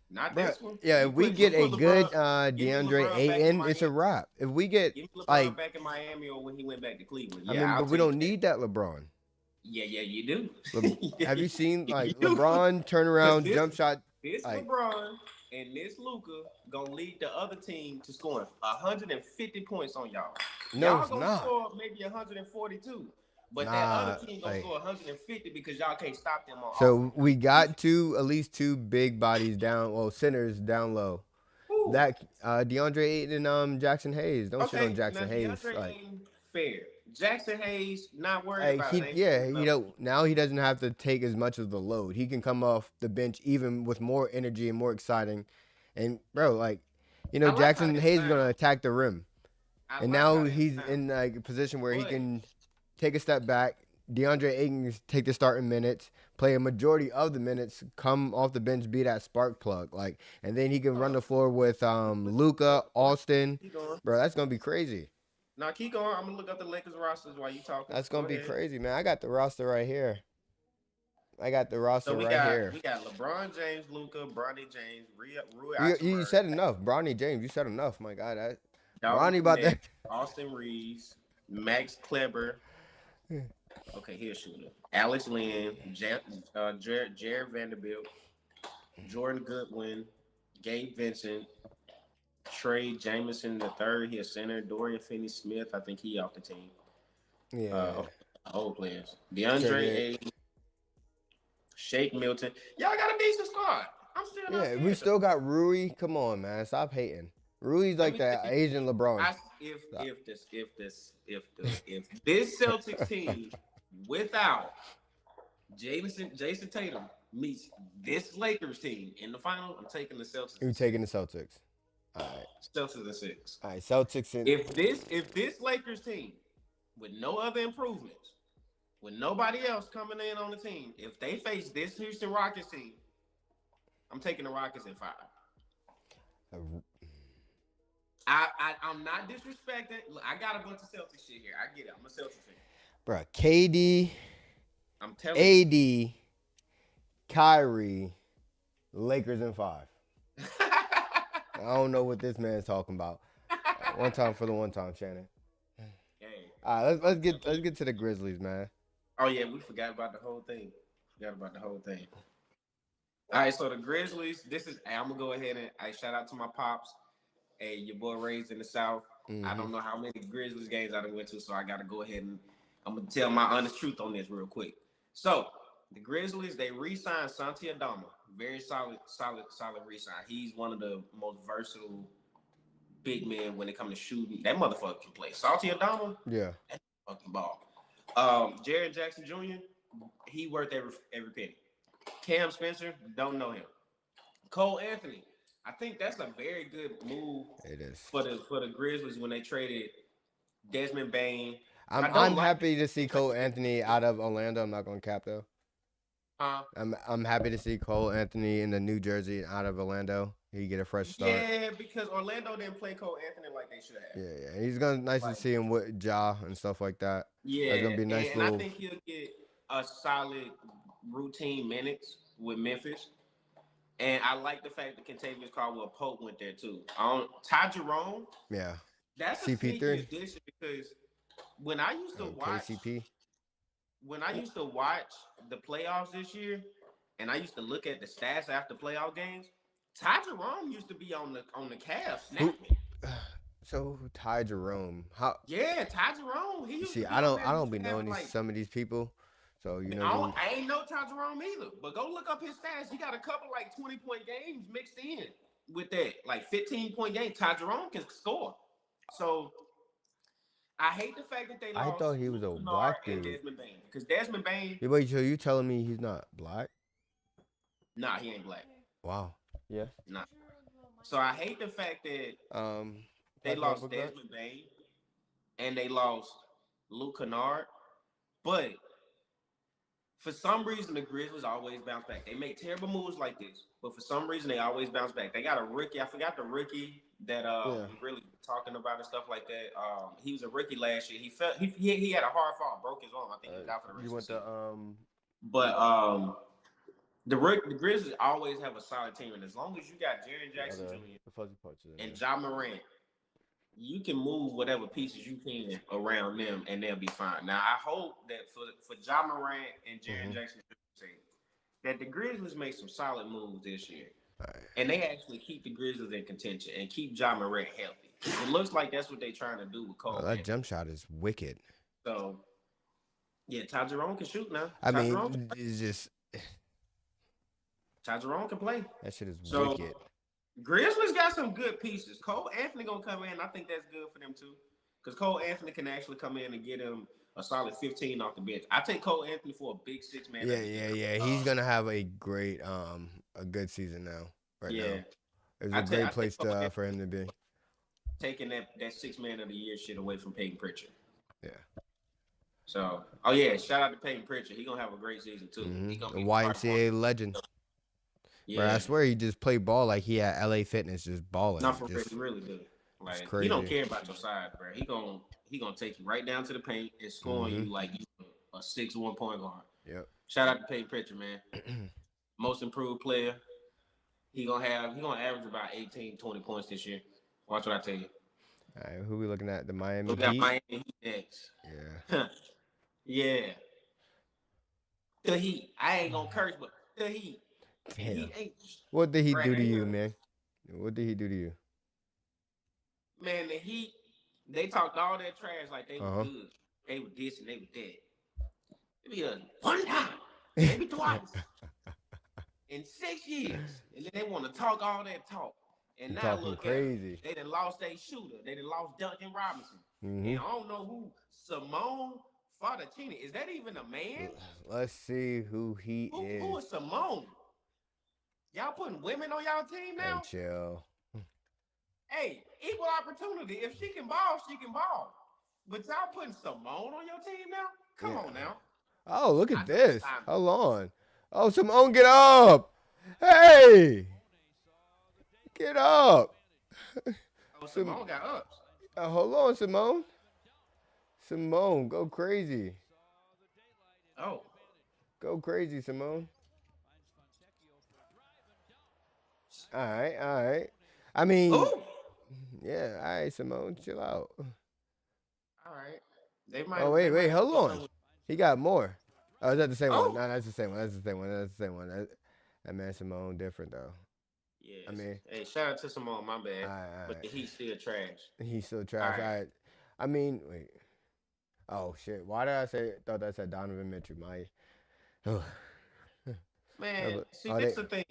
Not But this one. yeah, if we You get a put LeBron. good Give me DeAndre LeBron back in Ayton, it's a Miami. wrap. If we get Give me like, LeBron back in Miami or when he went back to Cleveland. I Yeah, mean, I'll but we take don't that. need that LeBron. Yeah, yeah, you do. Yeah, Have you seen you like do. LeBron Because turnaround jump shot? this Like, LeBron and this Luca gonna lead the other team to scoring 150 points on y'all. no, Y'all it's gonna not. score maybe 142, but that other Nah, team gonna like, score 150 because y'all can't stop them on so offense. we got at least two big bodies down, well, centers down low. Woo. That DeAndre Ayton and Jackson Hayes. Don't shit on Okay, now Jackson Hayes. DeAndre Like, ain't fair. Jackson Hayes, not worried Like about it. Ain't yeah, enough. now he doesn't have to take as much of the load. He can come off the bench even with more energy and more exciting. And bro, like, I like how Jackson that Hayes is gonna sounds. attack the rim, I and like now how that he's sounds. in like a position where he But can take a step back. DeAndre Ayton can take the starting minutes, play a majority of the minutes, come off the bench, be that spark plug, like, and then he can run the floor with Luca, what? Austin, Keep going. bro. That's gonna be crazy. Now keep going. I'm gonna look up the Lakers rosters while you talking. That's Go gonna be ahead. crazy, man. I got the roster right here. I got the So roster we right got here. we got LeBron James, Luca, Bronny James, Rui You Hachimura, said enough, Bronny James. You said enough. My God, Dalton Bronny about that. Connect, Austin Reeves, Max Kleber. Okay, here's shooter. Alex Lynn, Jared Vanderbilt, Jordan Goodwin, Gabe Vincent, Trey Jameson the third. He a center. Dorian Finney-Smith. I think he off the team. Yeah, Okay, old players. check DeAndre it. A. Shake Milton. Y'all got a decent squad. I'm still not Yeah, we scared though. still got Rui. Come on, man, stop hating. Rui's Let like me tell the you, Asian LeBron. I Stop. if this Celtics team without Jason Tatum meets this Lakers team in the final, I'm taking the Celtics You in six. taking the Celtics? All right, Celtics in six. all right. Celtics and If this Lakers team with no other improvements, with nobody else coming in on the team, if they face this Houston Rockets team, I'm taking the Rockets in 5. Uh, I'm not disrespecting. Look, I got a bunch of Celtics shit here. I get it. I'm a Celtics fan. Bruh, KD, I'm telling you. AD, Kyrie, Lakers in 5. I don't know what this man's talking about. One time for the one time, Shannon. Hey, All right, let's I'm get telling let's you. get to the Grizzlies, man. Oh yeah, we forgot about the whole thing. Forgot about the whole thing. All right, so the Grizzlies. This is. I'm gonna go ahead and I shout out to my pops. Hey, your boy raised in the South. I Mm-hmm. don't know how many Grizzlies games I done went to, so I gotta go ahead and I'm gonna tell my honest truth on this real quick. So the Grizzlies, they re-signed Santi Adama. Very solid re-sign. He's one of the most versatile big men when it comes to shooting. That motherfucker can play. Santi Adama, Yeah. that fucking ball. Jared Jackson Jr., he worth every penny. Cam Spencer, don't know him. Cole Anthony, I think that's a very good move It is. for the Grizzlies when they traded Desmond Bain. I'm I don't I'm like happy to see it. Cole Anthony out of Orlando. I'm not gonna cap though. Huh? I'm happy to see Cole Anthony in the New Jersey out of Orlando. He get a fresh start. Yeah, because Orlando didn't play Cole Anthony like they should have. Yeah. He's gonna nice to Like, see him with Ja and stuff like that. That's gonna yeah, be a nice and I little. think he'll get a solid routine minutes with Memphis. And I like the fact that Contavious Caldwell Pope went there too. Ty Jerome, Yeah. that's a sneaky CP3. addition because when I used to watch KCP. the playoffs this year, and I used to look at the stats after playoff games, Ty Jerome used to be on the Cavs Who? snapping. So Ty Jerome. How? Yeah, Ty Jerome, he used to See, be I on don't there. I He don't used be to have knowing like some of these people. So you know who? I ain't know Ty Jerome either. But go look up his stats. He got a couple like 20-point games mixed in with that, like 15-point game. Ty Jerome can score. So I hate the fact that they I lost thought he was Luke a Kennard black and dude. Desmond Bain because Desmond Bain, Yeah, wait, so you telling me he's not black? nah, he ain't black. Wow. Yeah. Nah. So I hate the fact that they Pass my lost book back. Desmond Bain and they lost Luke Kennard. But for some reason, the Grizzlies always bounce back. They make terrible moves like this, but for some reason, they always bounce back. They got a rookie. I forgot the rookie that Yeah. we really talking about and stuff like that. He was a rookie last year. He had a hard fall, broke his arm. I think he was out for the You rest of the want season. the But the Grizzlies always have a solid team, and as long as you got Jaren Jackson Jr. the fuzzy parts in and Ja Morant, you can move whatever pieces you can around them, and they'll be fine. Now, I hope that for Ja Morant and Jaren Jackson Jr. that the Grizzlies make some solid moves this year, and they actually keep the Grizzlies in contention and keep Ja Morant healthy. It looks like that's what they're trying to do with Cole. that jump shot is wicked. So, yeah, Ty Jerome can shoot now. I mean, it's just Ty Jerome can play. that shit is So, wicked. Grizzlies got some good pieces. Cole Anthony gonna come in. I think that's good for them too, because Cole Anthony can actually come in and get him a solid 15 off the bench. I take Cole Anthony for a big 6 man. Yeah. He's gonna have a great a good season now. Right now, it's a great place for him to be. Taking that 6 man of the year shit away from Peyton Pritchard. Yeah. So, oh yeah, shout out to Peyton Pritchard. He gonna have a great season too. He gonna be a YMCA legend. Yeah. Bro, I swear he just played ball like he had LA Fitness just balling. Not for real, he really do. Like he don't care about your size, bro. He gonna take you right down to the paint and score you like you a 6'1" point guard. Yep. Shout out to Peyton Pritchard, man. Most improved player. He gonna average about 18, 20 points this year. Watch what I tell you. All right, who we looking at? The Miami Look at Heat? Miami Heat next. Yeah. Yeah. The Heat. I ain't gonna curse, but the Heat. Damn. What did he do to you, man? What did he do to you? Man, the Heat, they talked all that trash like they were good. They were this and they were that. Maybe one time, maybe twice in 6 years. And then they want to talk all that talk. And now look crazy. They done lost their shooter. They done lost Duncan Robinson. And I don't know who, Simone Fodacini. Is that even a man? Let's see who he is. Who is Simone? Y'all putting women on y'all team now? And chill. Hey, equal opportunity. If she can ball, she can ball. But y'all putting Simone on your team now? Come on now. Oh, look at this. Hold on. Oh, Simone, get up. Hey, get up. Oh, Sim- Simone got ups. hold on, Simone. Simone, go crazy. Oh. Go crazy, Simone. All right, all right. I mean, Oh. yeah, all right, Simone, chill out. All right. Oh, They wait, might have hold to do on. something with. He got more. Oh, is that the same one? Oh. No, that's the same one. That's the same one. That's the same one. That man Simone different though. I Yes. mean, Hey, shout out to Simone. My bad, all but the right. Heat still trash. He's still All trash. All right. right. I mean, wait. Oh shit. Why did I say? Thought that said Donovan Mitchell. My. Oh, Man, see, oh this they. the thing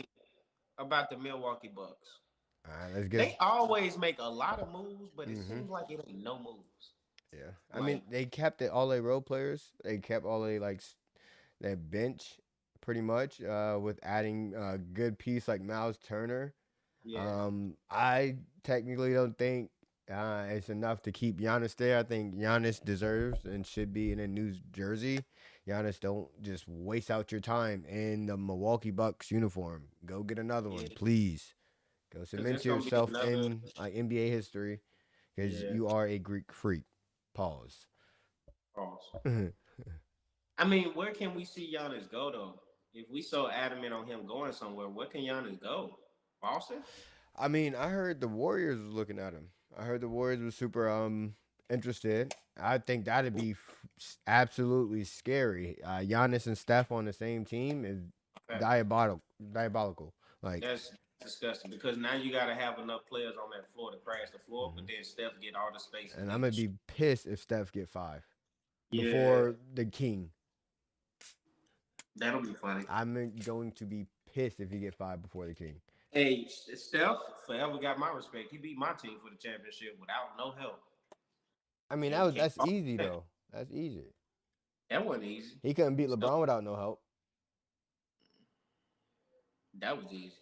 about the Milwaukee Bucks. All right. Let's get. They always make a lot of moves, but it Mhm. seems like it ain't no moves. Yeah. I mean, Like, they kept it all their role players. They kept all they like their bench pretty much. With adding a good piece like Miles Turner. yeah, I technically don't think it's enough to keep Giannis there. I think Giannis deserves and should be in a new jersey. Giannis, don't just waste out your time in the Milwaukee Bucks uniform. Go get another yeah, one, please. Go because cement it's gonna be yourself another. in NBA history because Yeah, you are a Greek freak. Pause. pause. I mean, where can we see Giannis go though? If we so adamant on him going somewhere, where can Giannis go? Boston? I mean, I heard the Warriors was looking at him. I heard the Warriors was super interested. I think that'd be absolutely scary. Giannis and Steph on the same team is Okay. diabolical. Diabolical. Like, That's disgusting because now you got to have enough players on that floor to crash the floor, but mhm. then Steph get all the space and And they I'm can gonna shoot. be pissed if Steph get 5 Yeah, before the King. that'll be funny. I'm going to be pissed if he get 5 before the King. Hey, Steph forever got my respect. He beat my team for the championship without no help, I mean, and we can't that's talk easy that. though. That's easy. That wasn't easy. He couldn't beat So LeBron without no help. that was easy.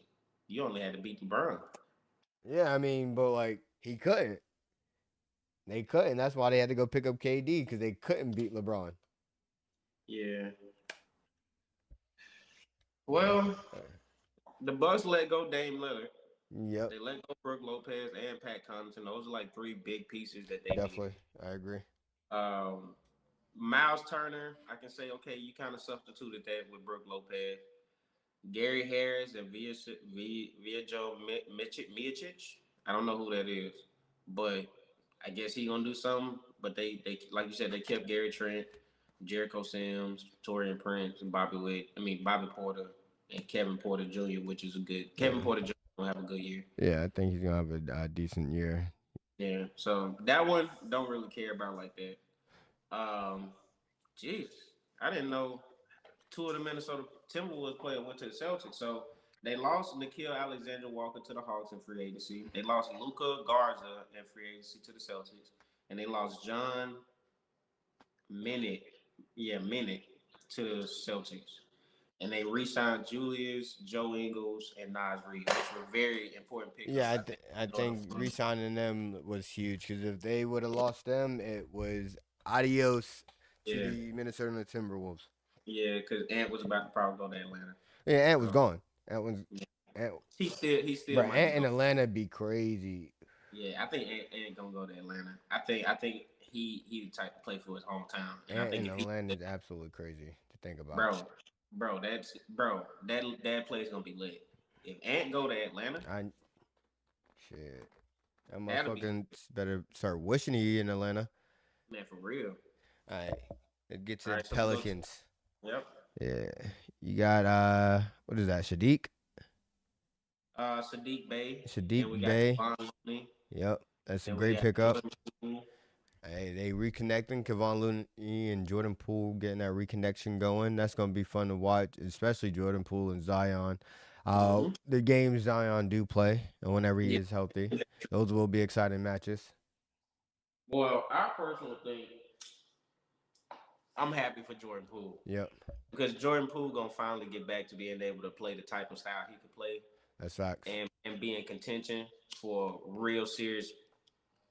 You only had to beat LeBron. Yeah, I mean, but like he couldn't. They couldn't. That's why they had to go pick up KD because they couldn't beat LeBron. Yeah. Yeah. Well, the Bucks let go Dame Lillard. Yep. They let go Brooke Lopez and Pat Connaughton. Those are like three big pieces that they needed. Definitely. I agree. Um, Miles Turner, I can say, okay, you kind of substituted that with Brooke Lopez. Gary Harris and Via Joe Miocic. I don't know who that is, but I guess he gonna do something. But they like you said, they kept Gary Trent, Jericho Sims, Torian Prince, and Bobby Witt. I mean Bobby Porter and Kevin Porter Jr., which is a good Kevin Yeah. Porter Jr. Gonna have a good year. Yeah, I think he's gonna have a decent year. Yeah, so that one don't really care about like that. Um, Jeez, I didn't know two of the Minnesota Timberwolves players went to the Celtics. So they lost Nikhil Alexander Walker to the Hawks in free agency. They lost Luca Garza in free agency to the Celtics, and they lost John Minute, Minute to the Celtics. And they re-signed Julius, Joe Ingles, and Nas Reed, which were very important Yeah, pickups, I think, I in order think for re-signing them was huge because if they would have lost them, it was adios to yeah, the Minnesota Timberwolves. yeah, because Ant was about to probably go to Atlanta. Yeah, Ant was So gone. Ant was, yeah. Ant, He still bro. might be Ant in going. Atlanta be crazy. Yeah, I think Ant gonna go to Atlanta. I think he the type to play for his hometown, and I Ant think in if he, Atlanta is absolutely crazy to think about. bro, that place gonna be lit. If Ant go to Atlanta, I shit. That that'll be motherfucking better start wishing he in Atlanta. man for real. All right, let's get All to the right, so we go. Pelicans. Yep. Yeah, you got what is that? Sadiq, Sadiq Bey. Sadiq Then we got Bey. Kevon Looney. Yep, that's a Then we great got pickup. Jordan Poole. Hey, they reconnecting Kevon Looney and Jordan Poole getting that reconnection going. That's gonna be fun to watch, especially Jordan Poole and Zion. Mm-hmm. The games Zion do play, and whenever he Yeah. is healthy, those will be exciting matches. Well, I personally think I'm happy for Jordan Poole Yep, because Jordan Poole gonna finally get back to being able to play the type of style he could play that's facts. and be in contention for real serious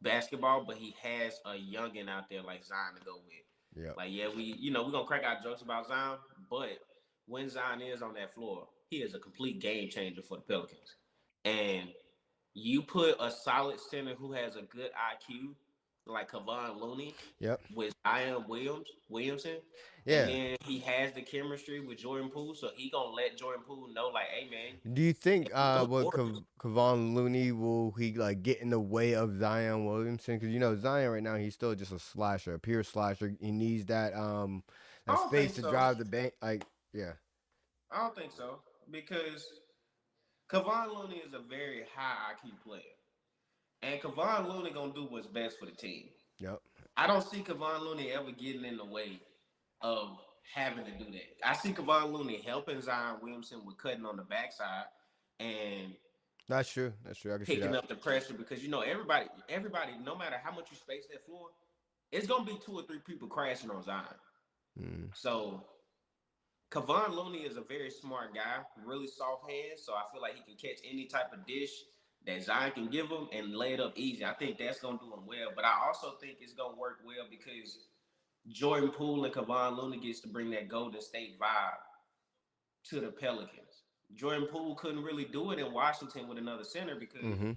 basketball, but he has a youngin out there like Zion to go with. Yep. Like, yeah, we're gonna crack out jokes about Zion, but when Zion is on that floor, he is a complete game changer for the Pelicans. And you put a solid center who has a good IQ like Kevon Looney Yep. with Williamson, and Yeah. then he has the chemistry with Jordan Poole, so he gonna let Jordan Poole know like, hey man, Do you think don't what worry. Kevon Looney will he like get in the way of Zion Williamson? Because you know Zion right now he's still just a slasher, a pure slasher. He needs I that don't space think to so. drive the bank. Like yeah, I don't think so because Kevon Looney is a very high IQ player, and Kevon Looney gonna do what's best for the team. yep. I don't see Kevon Looney ever getting in the way of having to do that. I see Kevon Looney helping Zion Williamson with cutting on the backside and That's true. That's true. I can see picking that. up the pressure because you know everybody, no matter how much you space that floor, it's gonna be two or three people crashing on Zion. Mm. So Kevon Looney is a very smart guy, really soft hands. So I feel like he can catch any type of dish that Zion can give him and lay it up easy. I think that's gonna do him well. But I also think it's gonna work well because Jordan Poole and Kevon Looney gets to bring that Golden State vibe to the Pelicans. Jordan Poole couldn't really do it in Washington with another center because Mm-hmm.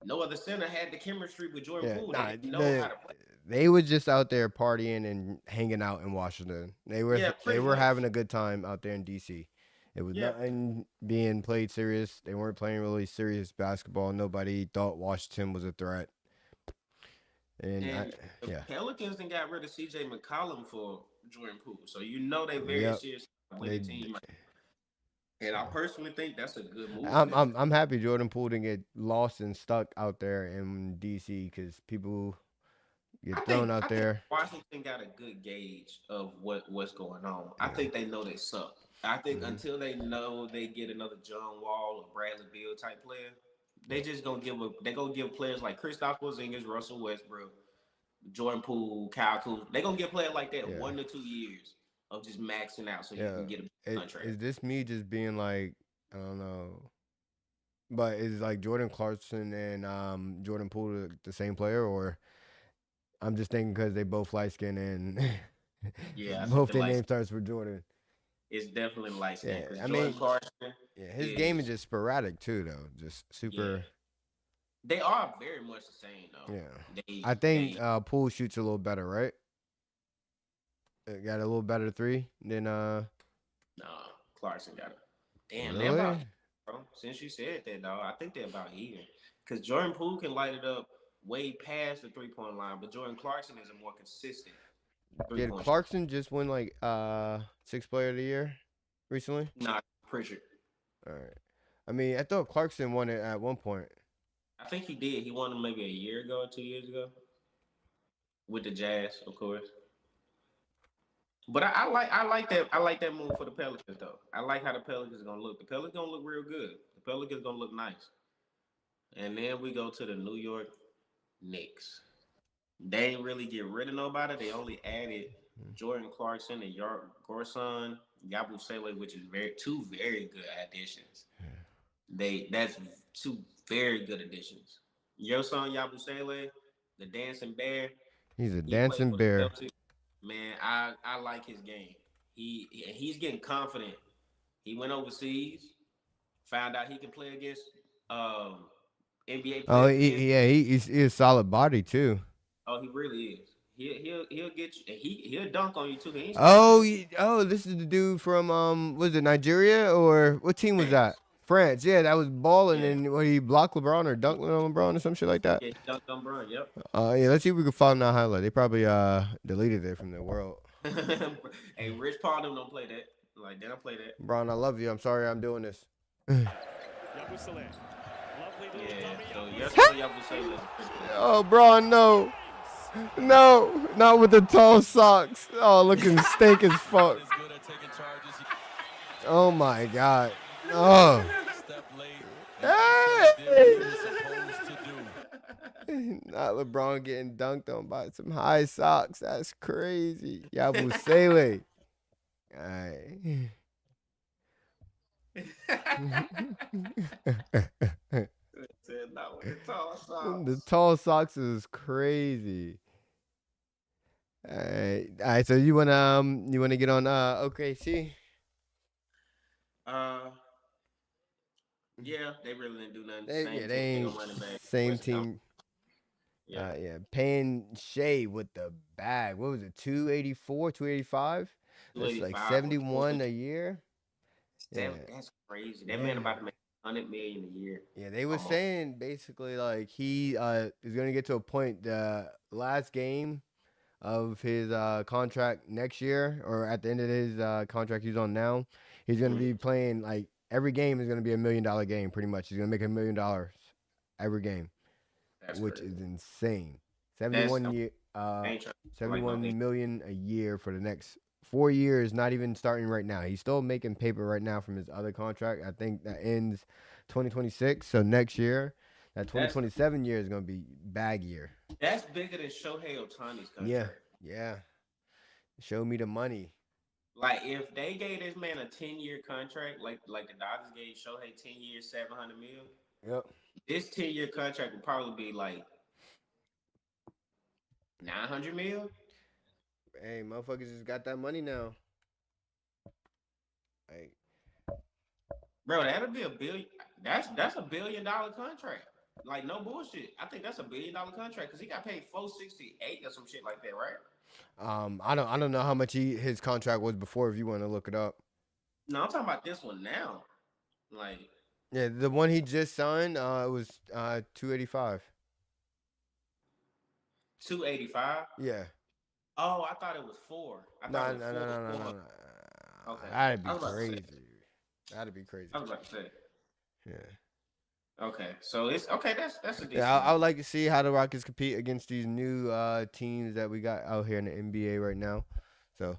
no other center had the chemistry with Jordan Yeah. Poole. They Nah. didn't know how to play. They were just out there partying and hanging out in Washington. Yeah, They pretty were much. having a good time out there in DC. It was Yeah, nothing being played serious. They weren't playing really serious basketball. Nobody thought Washington was a threat. And I, and the yeah, Pelicans then got rid of CJ McCollum for Jordan Poole, so you know they very yep. serious about They winning team. And I so personally think that's a good move for them. I'm happy Jordan Poole didn't get lost and stuck out there in DC because people get thrown out I think there. Washington got a good gauge of what's going on. I Yeah. think they know they suck. I think Hmm. until they know they get another John Wall or Bradley Beal type player, they Yep. just gonna give players like Kristaps Porzingis, Russell Westbrook, Jordan Poole, Kyle Kuzma. They gonna give players like that Yeah. 1 to 2 years of just maxing out so you Yeah. can get a contract. Is this me just being like I don't know? But is like Jordan Clarkson and Jordan Poole the same player, or I'm just thinking because they both light skin and Yeah, I think both the their light name starts with Jordan. is definitely light skin Yeah, because I Jordan mean, Clarkson yeah, his game is is just sporadic too, though. Just yeah. super. They are very much the same Yeah, though. I think They Poole shoots a little better, right? Got a little better three than Nah, Clarkson got it. Damn, they about really. bro. Since you said that, dog, I think they're about even. Because Jordan Poole can light it up way past the 3 point line, but Jordan Clarkson is a more consistent three Did point shooter. Clarkson just win like sixth player of the year recently? Nah, Pritchard. All right. I mean, I thought Clarkson won it at one point. I think he did. He won them maybe a year ago or 2 years ago with the Jazz, of course. But I like that move for the Pelicans though. I like how the Pelicans gonna look. The Pelicans gonna look real good. The Pelicans gonna look nice. And then we go to the New York Knicks. They ain't really get rid of nobody. They only added Jordan Clarkson and Gorson Yabusele, which is two very good additions. That's two very good additions. Your son Yabusele, the dancing bear, He's a he played dancing for the bear. Celtics. Man, I like his game. He's getting confident. He went overseas, found out he can play against um, NBA Oh, players against. yeah, he's a solid body too. Oh, he really is. He'll get you. He'll dunk on you too. He ain't scared of Oh, that. this is the dude from was it Nigeria or what team was that? France. France. Yeah, that was balling Yeah, and what he blocked LeBron or dunked on LeBron or some shit like that. yeah. He dunked on Bron. Yep. Yeah, let's see if we can find that highlight. They probably deleted it from the world. Hey, Rich Paul them don't play that. Like they don't play that. LeBron, I love you. I'm sorry I'm doing this. Yeah. So yesterday y'all was saying Oh, Braun, no. No, not with the tall socks. Oh, looking stank as fuck. Oh my god. Oh. Hey! Not LeBron getting dunked on by some high socks. That's crazy. Yabu Sele. Alright. said not with the tall socks. The tall socks is crazy. All right. So you wanna get on OKC? Uh, Yeah, they really didn't do nothing. They Same yeah, they team, single ain't running back. same Wesley Thompson. team. Yeah, Yeah, paying Shea with the bag. What was it? 284, 285. That's like 285 for 71 a year. seven. Yeah, That's crazy. That man yeah. about to make 100 million a year. Yeah, they were Almost. saying basically like he is gonna get to a point the last game of his contract next year, or at the end of his contract he's on now, he's gonna Mhm. be playing like every game is gonna be $1 million game pretty much. He's gonna make $1 million every game, That's which crazy. is insane. That's 71 year, I ain't trying to like no. 71 million a year for the next 4 years. Not even starting right now. He's still making paper right now from his other contract. I think that ends 2026. So next year, that That's 2027 year is gonna be bag year. that's bigger than Shohei Otani's Yeah, contract. yeah. Show me the money. Like if they gave this man a 10-year contract, like the Dodgers gave Shohei 10 years, 700 mil, Yep. this 10-year contract would probably be like 900 mil. Hey, motherfuckers just got that money now. Hey, Bro, that'll be a billion. That's $1 billion contract. Like no bullshit. I think that's $1 billion contract because he got paid 468 or some shit like that, right? I don't know how much his contract was before. If you want to look it up. No, I'm talking about this one now. Like Yeah, the one he just signed, it was 285. 285. Yeah. Oh, I thought it was four. I thought it No, was no, no, four. no, no, no, Four. no. Okay, That'd I be was about to say. crazy. That'd be I crazy. was about to say. Yeah. Okay, so it's okay. That's a Yeah, decent I amount. would like to see how the Rockets compete against these new teams that we got out here in the NBA right now. So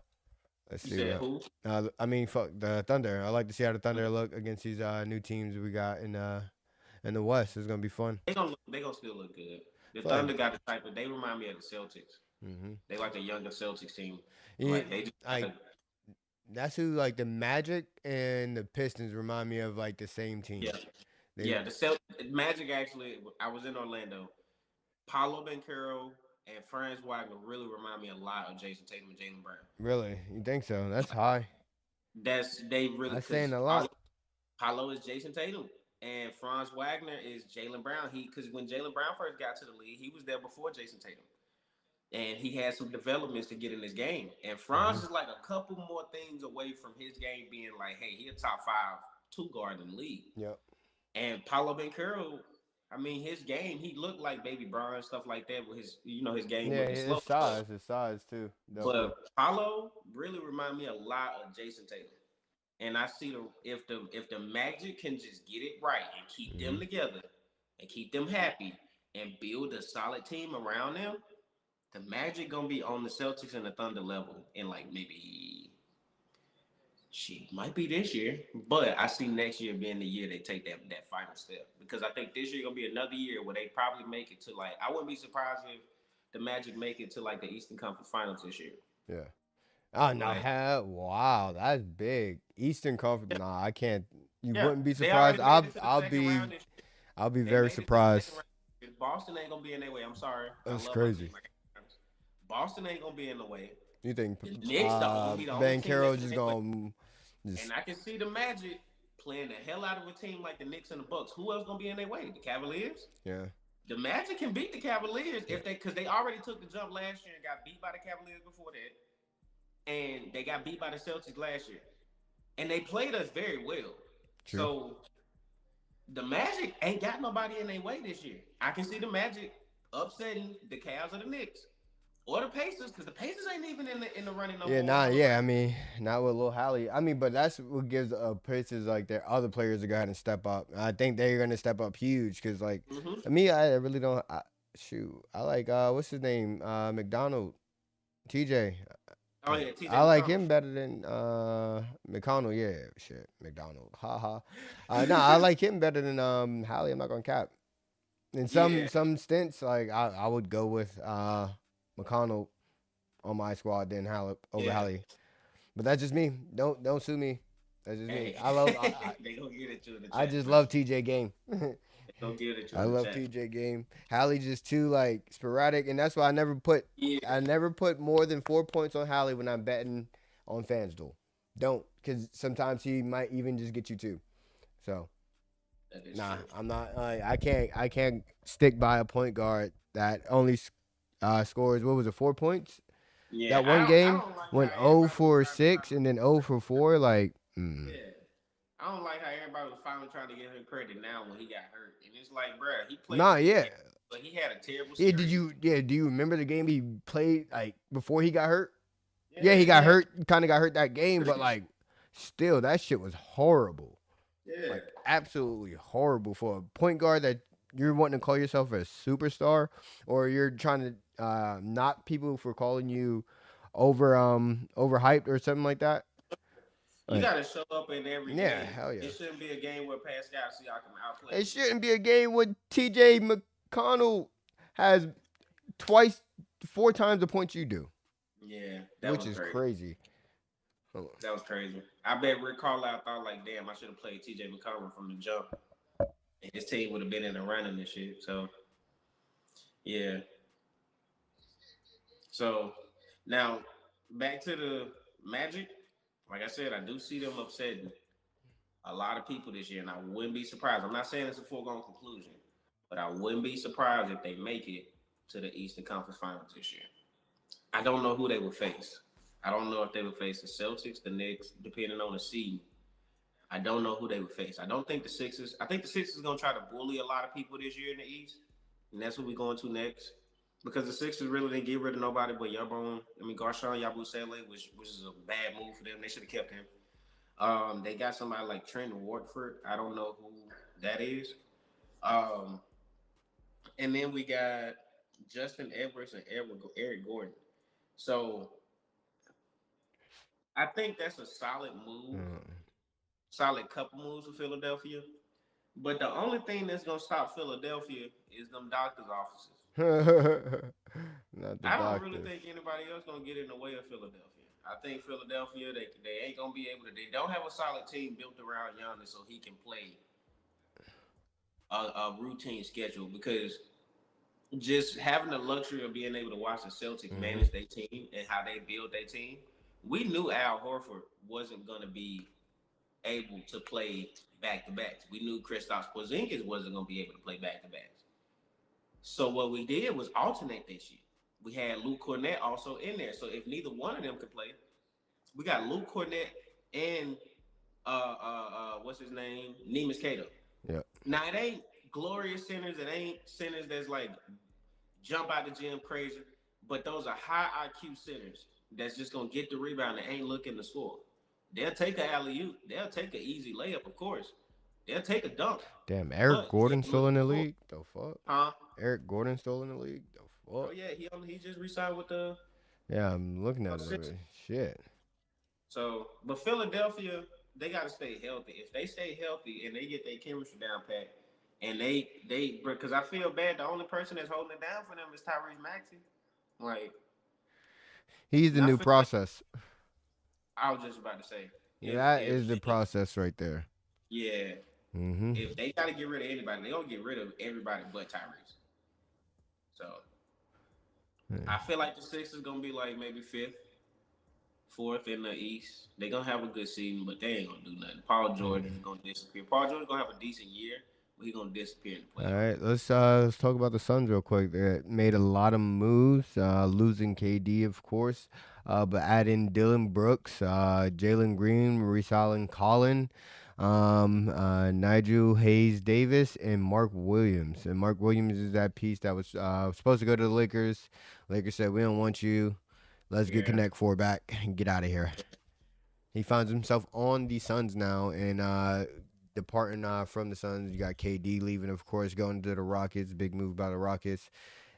let's You see said what. who? I mean, fuck the Thunder. I like to see how the Thunder look against these new teams we got in the West. It's gonna be fun. They gonna still look good. The Feel like, Thunder got the type of. They remind me of the Celtics. mm-hmm. They like the younger Celtics team. Yeah, Like they just like that's who like the Magic and the Pistons remind me of like the same team. yeah. They Yeah, Magic actually. I was in Orlando. Paolo Banchero and Franz Wagner really remind me a lot of Jason Tatum and Jalen Brown. really, you think so? That's high. That's they really That's saying because a lot. Paolo is Jason Tatum and Franz Wagner is Jalen Brown. He because when Jalen Brown first got to the league, he was there before Jason Tatum, and he had some developments to get in his game. And Mm-hmm. Franz is like a couple more things away from his game being like, hey, he a top five two guard in the league. Yep. And Paulo Banchero, I mean, his game, he looked like Baby Brown and stuff like that with his, his game Yeah, looking slow. his size too, definitely. But Paulo really remind me a lot of Jason Tatum. And I see if the Magic can just get it right and keep Mm-hmm. them together and keep them happy and build a solid team around them, the Magic gonna be on the Celtics and the Thunder level in like maybe she might be this year, but I see next year being the year they take that final step because I think this year gonna be another year where they probably make it to like I wouldn't be surprised if the Magic make it to like the Eastern Conference Finals this year. Yeah. Oh no, Like wow, that's big. Eastern Conference. yeah, Nah, I can't. You yeah, wouldn't be they surprised. already made it to the second Be round this year. I'll be They very made it to the second surprised. round. Boston ain't gonna be in their way. I'm sorry, I That's love my crazy. team. Boston ain't gonna be in the way. You think The Knicks gonna be the only Ben team Carroll that's in just their way. gonna just And I can see the Magic playing the hell out of a team like the Knicks and the Bucks. Who else gonna be in their way? The Cavaliers. yeah. The Magic can beat the Cavaliers Yeah. if because they already took the jump last year and got beat by the Cavaliers before that, and they got beat by the Celtics last year, and they played us very well. True. So the Magic ain't got nobody in their way this year. I can see the Magic upsetting the Cavs or the Knicks or the Pacers because the Pacers ain't even in the running no Yeah, more. nah, yeah. I mean, not with Lil Hallie. I mean, but that's what gives Pacers like their other players to go ahead and step up. I think they're gonna step up huge because, like, Mm-hmm. me, I really don't. Shoot, I like what's his name? McDonald, TJ. Oh yeah, TJ I like McConnell. him better than McConnell. Yeah, shit, McDonald. Ha ha. No, I like him better than Hallie. I'm not gonna cap. In Yeah, some stints, like I would go with McConnell on my squad than Halle over yeah. Hallie. But that's just me. Don't sue me. That's just me. Hey, they gonna get at you in the I chat, just man. love TJ game. They gonna get at you I in the love chat. TJ game. Hallie just too like sporadic, and that's why Yeah, I never put more than 4 points on Hallie when I'm betting on FanDuel. Don't, because sometimes he might even just get you two. So That is Nah, true. I'm not. I can't stick by a point guard that only scores. What was it? 4 points. Yeah, That one I game don't like how went 0 everybody was for finally trying 6 and then 0 for 4. Like, yeah. I don't like how everybody was finally trying to give him credit now when he got hurt. And it's like, bruh, he played a nah, good yeah, game, but he had a terrible yeah. Did series. you? Yeah. Do you remember the game he played like before he got hurt? Yeah, Yeah, he he got had hurt. Kind of got hurt that game, but like, still, that shit was horrible. yeah. Like, absolutely horrible for a point guard that you're wanting to call yourself a superstar, or you're trying to knock people for calling you overhyped or something like that. You Like, gotta show up in every yeah, game. hell It yeah. shouldn't be a game where Pascal Siakam outplay It you. shouldn't be a game when T.J. McConnell has twice, 4 times the points you do, Yeah, that which was is crazy. crazy. Hold That was crazy. I bet Rick Carlisle thought like, damn, I should have played TJ McConnell from the jump. And his team would have been in the running and shit. So yeah. So now back to the Magic. Like I said, I do see them upsetting a lot of people this year, and I wouldn't be surprised. I'm not saying it's a foregone conclusion, but I wouldn't be surprised if they make it to the Eastern Conference Finals this year. I don't know who they will face. I don't know if they would face the Celtics, the Knicks, depending on the seed. I don't know who they would face. I don't think the Sixers. I think the Sixers are gonna try to bully a lot of people this year in the East, and that's what we're going to next. Because the Sixers really didn't get rid of nobody but Yabon. I mean, Garshawn Yabusele, which is a bad move for them. They should have kept him. They got somebody like Trent Warford. I don't know who that is. Um, and then we got Justin Edwards and Eric Gordon. So I think that's a solid move, solid couple moves for Philadelphia. But the only thing that's gonna stop Philadelphia is them doctors' offices. on. Not the I don't really doctors. think anybody else gonna get in the way of Philadelphia. I think Philadelphia they ain't gonna be able to. They don't have a solid team built around Giannis so he can play a routine schedule because just having the luxury of being able to watch the Celtics Hmm. manage their team and how they build their team, we knew Al Horford wasn't gonna be able to play back to backs. We knew Kristaps Porzingis wasn't gonna be able to play back to backs. So what we did was alternate that shit. We had Luke Cornett also in there. So if neither one of them could play, we got Luke Cornett and what's his name? Nemus Cato. Yeah. Now it ain't glorious centers, it ain't centers that's like jump out the gym crazy, but those are high IQ centers that's just gonna get the rebound and ain't looking to score. They'll take a alley oop, they'll take an easy layup, of course. They'll take a dunk, Damn, Eric but they Gordon ain't still in looking to the score. league? The fuck? Huh? Eric Gordon still in the league? The Oh fuck? yeah, he just resigned with the Yeah, I'm looking at Sixers. it. Shit. So, but Philadelphia, they got to stay healthy. If they stay healthy and they get their chemistry down pat, and they because I feel bad. The only person that's holding it down for them is Tyrese Maxey. Like, He's the and I new feel like process. I was just about to say That is the process right there. yeah, Mm-hmm. if they got to get rid of anybody, they gonna get rid of everybody but Tyrese. So Yeah. I feel like the Sixers gonna be like maybe fifth, fourth in the East. They gonna have a good season, but they ain't gonna do nothing. Paul George is gonna disappear. Paul George is gonna have a decent year, but he gonna disappear in the All playoffs. right, let's talk about the Suns real quick. They made a lot of moves, losing KD, of course, but adding Dylan Brooks, Jalen Green, reselling Colin, Nigel Hayes Davis, and Mark Williams. And Mark Williams is that piece that was supposed to go to the Lakers. Lakers said, "We don't want you. Let's get Yeah, Connect Four back and get out of here." He finds himself on the Suns now, and departing from the Suns, you got KD leaving, of course, going to the Rockets. Big move by the Rockets,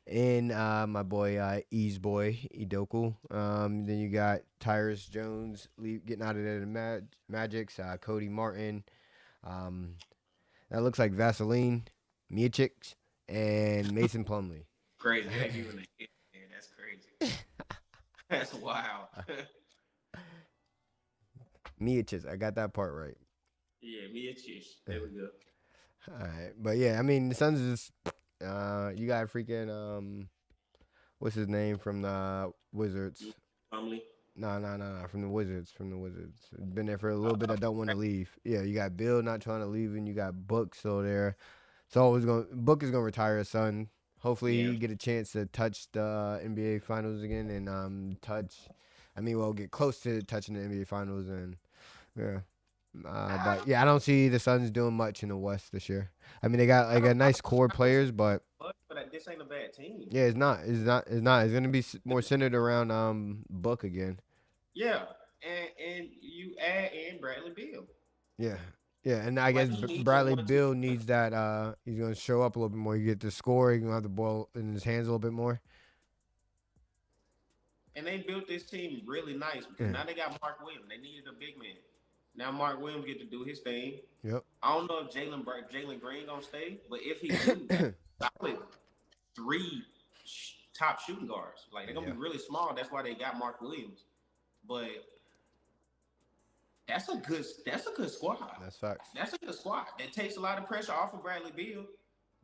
and my boy Ease Boy Idoku. Then you got Tyrus Jones getting out of there. The Magics, Cody Martin. Um, that looks like Vaseline, Miocic, and Mason Plumley. crazy. They giving a hit there. That's crazy. That's wild. Miocic, I got that part right. Yeah, me and Chish. There we go. All right, but yeah, I mean the Suns is you got freaking what's his name from the Wizards? Plumlee. No. From the Wizards. From the Wizards. Been there for a little bit. I don't want to leave. Yeah, you got Bill not trying to leave, and you got Book still there. So always going. Book is gonna retire his son. Hopefully Yeah. he get a chance to touch the NBA Finals again and touch. I mean, well, get close to touching the NBA Finals and yeah. But yeah, I don't see the Suns doing much in the West this year. I mean, they got like a nice core I don't see players, but much, but this ain't a bad team. yeah, it's not. It's not. It's not. It's gonna be more centered around Book again. Yeah, and you add in Bradley Beal. Yeah. Yeah, and I Like guess he needs a Bradley 1-2. Bill needs that. He's gonna show up a little bit more. You get to score. He's gonna have the ball in his hands a little bit more. And they built this team really nice because Yeah. now they got Mark Williams. They needed a big man. Now Mark Williams get to do his thing. Yep. I don't know if Jalen Green gonna stay, but if he do, that's solid three top shooting guards. Like they're gonna Yeah. be really small. That's why they got Mark Williams. But that's a good squad. That's facts. That's a good squad. That takes a lot of pressure off of Bradley Beal.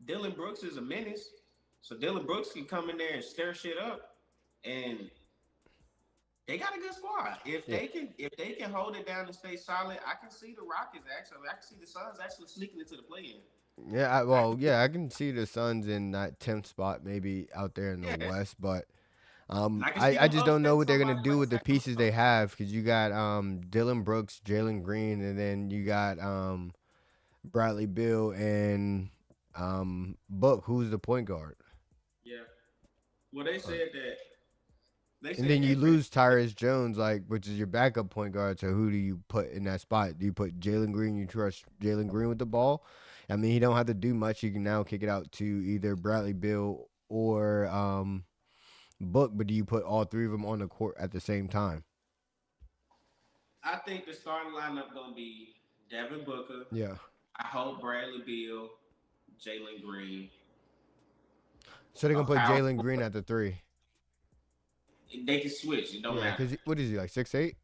Dylan Brooks is a menace. So Dylan Brooks can come in there and stir shit up. And they got a good squad. If Yeah. they can hold it down and stay solid, I can see the Rockets actually. I can see the Suns actually sneaking into the play-in. Yeah. I can see the Suns in that 10th spot, maybe out there in the Yeah, West, but I can see I them just don't know upsetting what they're gonna somebody do like with the pieces they Sacramento. have because you got Dylan Brooks, Jalen Green, and then you got Bradley Bill and Book, who's the point guard. Yeah. Well, they Uh, said that they And said then you that lose Tyrese Jones, like which is your backup point guard. So who do you put in that spot? Do you put Jalen Green? You trust Jalen Green with the ball? I mean, he don't have to do much. You can now kick it out to either Bradley Bill or Book. But do you put all three of them on the court at the same time? I think the starting lineup gonna be Devin Booker. Yeah. I hope Bradley Beal, Jalen Green, So they're a gonna put power Jalen Green forward. at the three. They can switch. It don't Yeah, matter. because what is he like 6'8"?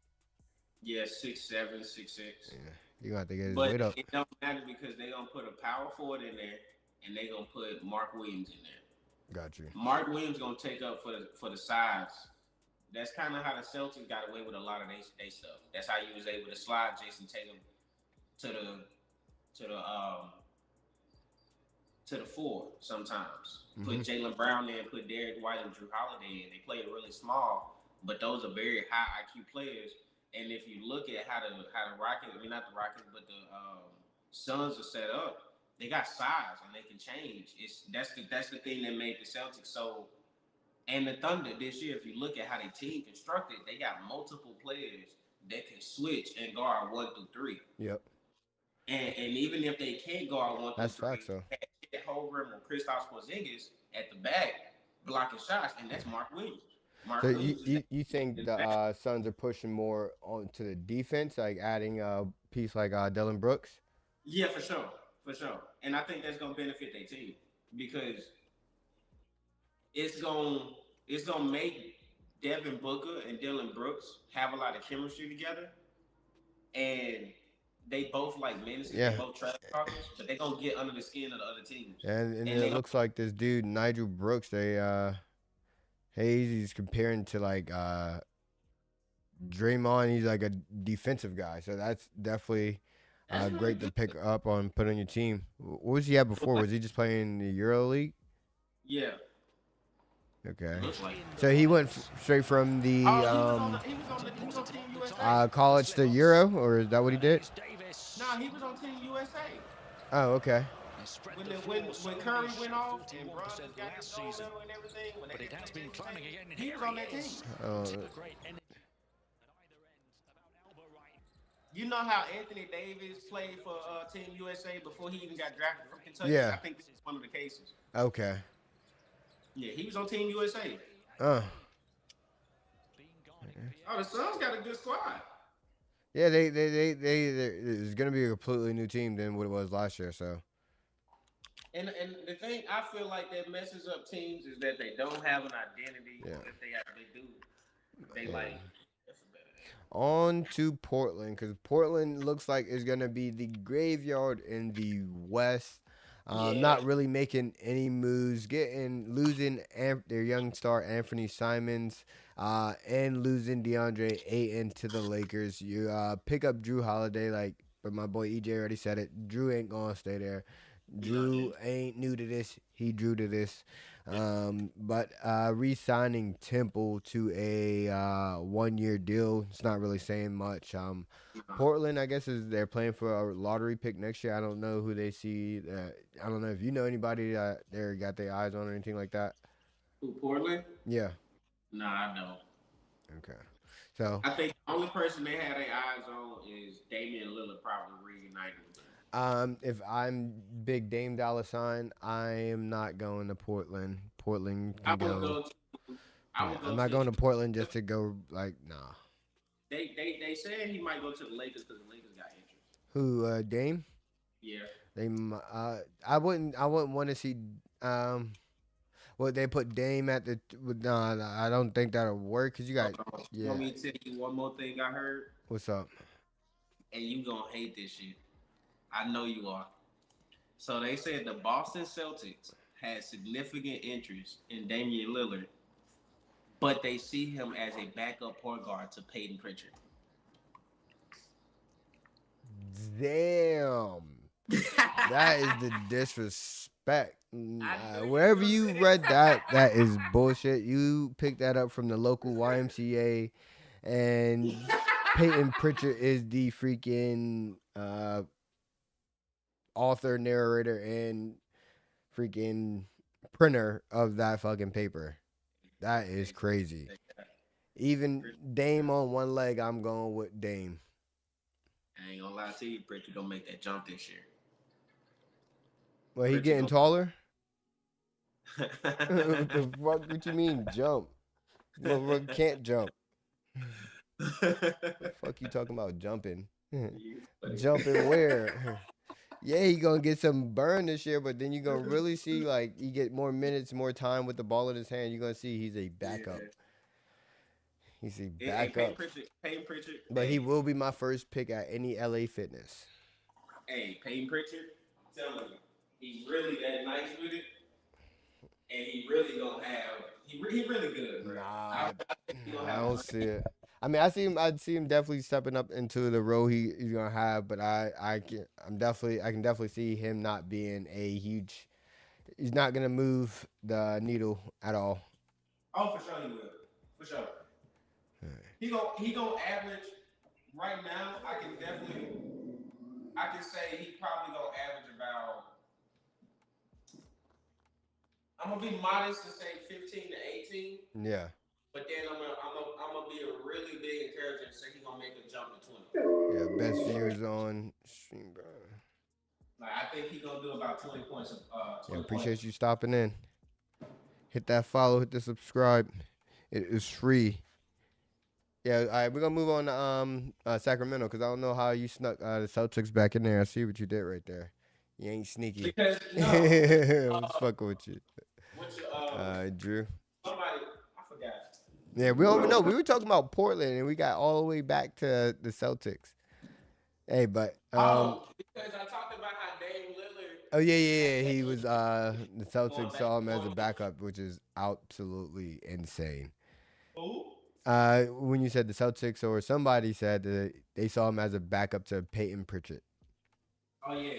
Yeah, 6'7", 6'6". Yeah, you gonna have to get his But weight up. it don't matter because they gonna put a power forward in there and they gonna put Mark Williams in there. Got you. Mark Williams gonna take up for the size. That's kind of how the Celtics got away with a lot of they stuff. That's how you was able to slide Jason Tatum to the to the um to the four sometimes. Hmm. Put Jalen Brown there, put Derek White and Drew Holiday in. They play really small, but those are very high IQ players. And if you look at how the Rockets, I mean not the Rockets, but the Suns are set up, they got size and they can change. That's the thing that made the Celtics so. And the Thunder this year, if you look at how their team constructed, they got multiple players that can switch and guard 1 through 3. Yep. And even if they can't guard one through That's three, facts though. Chet Holmgren or Kristaps Porzingis at the back blocking shots, and that's Mark Williams. So Mark you, Williams is you, that you think is the back. Suns are pushing more onto the defense, like adding a piece like Dylan Brooks? Yeah, for sure. And I think that's gonna benefit their team because it's gonna it's gonna make Devin Booker and Dylan Brooks have a lot of chemistry together, and they both like menaces. They Yeah. both trash talkers, but they gonna get under the skin of the other teams, And and it they looks like this dude Nigel Brooks, they he's comparing to like Draymond. He's like a defensive guy, so that's definitely that's really great to good. pick up on put on your team. What was he at before? Was he just playing in the Euro League? Yeah, Okay, looks like. so he went straight from the Oh, he was on Team USA. college to Euro, or is that what he did? Nah, he was on Team USA. Oh, okay. When Curry went off and Bron just got his gold medal and everything, when they did play Jason Tatum, he was on that team. Uh, You know how Anthony Davis played for Team USA before he even got drafted from Kentucky? Yeah. I think this is one of the cases. okay. Yeah, he was on Team USA. Uh, Oh, the Suns got a good squad. yeah, it's gonna be a completely new team than what it was last year. So And the thing I feel like that messes up teams is that they don't have an identity. Yeah. Or if they do, they Yeah. like. That's a better. on to Portland because Portland looks like it's gonna be the graveyard in the West. Yeah. Not really making any moves, losing their young star Anthony Simons, and losing DeAndre Ayton to the Lakers. You pick up Drew Holiday, but my boy EJ already said it. Drew ain't gonna stay there. We know Drew that. ain't new to this. He drew to this. But re-signing Temple to a 1-year deal, it's not really saying much. Nah. Portland, I guess, is they're playing for a lottery pick next year. I don't know who they see. I don't know if you know anybody that they got their eyes on or anything like that. Who, Portland? Yeah. Nah, I don't. Okay. So, I think the only person they had their eyes on is Damian Lillard probably reuniting with them. if I'm big Dame Dollar Sign, I am not going to Portland. Portland I can would go. go to I Yeah, would I'm go not to going to Portland just to go. Nah. they said he might go to the Lakers because the Lakers got interest. Who? Dame? Yeah. I wouldn't want to see. Um, Well, they put Dame at the. No, I don't think that'll work because you got. Hold on. You want Yeah. me to tell you one more thing I heard? What's up? And you gonna hate this shit. I know you are. So they said the Boston Celtics had significant interest in Damian Lillard, but they see him as a backup point guard to Peyton Pritchard. Damn. That is the disrespect. I knew you was Wherever gonna you say read that, that. that is bullshit. You picked that up from the local YMCA, and Peyton Pritchard is the freaking author, narrator, and freaking printer of that fucking paper. That is crazy. Even Dame on one leg, I'm going with Dame. I ain't gonna lie to you, Pritchard gonna make that jump this year. Well, he Pritchard getting gonna. taller? What the fuck? What you mean jump? Motherfucker can't jump. The fuck you talking about jumping? You funny. Jumping where? Yeah, he gonna get some burn this year, but then you gonna really see like he get more minutes, more time with the ball in his hand. You're gonna see he's a backup. Yeah. He's a Hey, backup. Peyton Pritchard, But he will be my first pick at any LA Fitness. Peyton Pritchard, I'm telling you, he's really that nice with it, and he really gonna have, he really good, bro. Nah, I think he gonna I have don't one. see it. I mean, I'd see him definitely stepping up into the role he's gonna have, but I can definitely see him not being a huge. He's not gonna move the needle at all. Oh, for sure he will, for sure. He gonna average right now. I can say he probably gonna average about. I'm gonna be modest and say 15 to 18. Yeah, But then I'm gonna be a really big encourager and say he's gonna make a jump to 20. yeah. Best viewers on stream, bro. Like I think he's gonna do about 20 points. Yeah, 20 points. appreciate you stopping in. Hit that follow, hit the subscribe. It is free. Yeah, all right, we're gonna move on to Sacramento because I don't know how you snuck the Celtics back in there. I see what you did right there. You ain't sneaky. Because I'm just fucking with you. what's your Drew. somebody I forgot. Yeah, we don't know. We were talking about Portland and we got all the way back to the Celtics. Hey, but Because I talked about how Dame oh Lillard yeah, yeah, had yeah. that He was the going Celtics back saw and him as a forth. backup, which is absolutely insane. Who? When you said the Celtics or somebody said that they saw him as a backup to Peyton Pritchard. Oh yeah,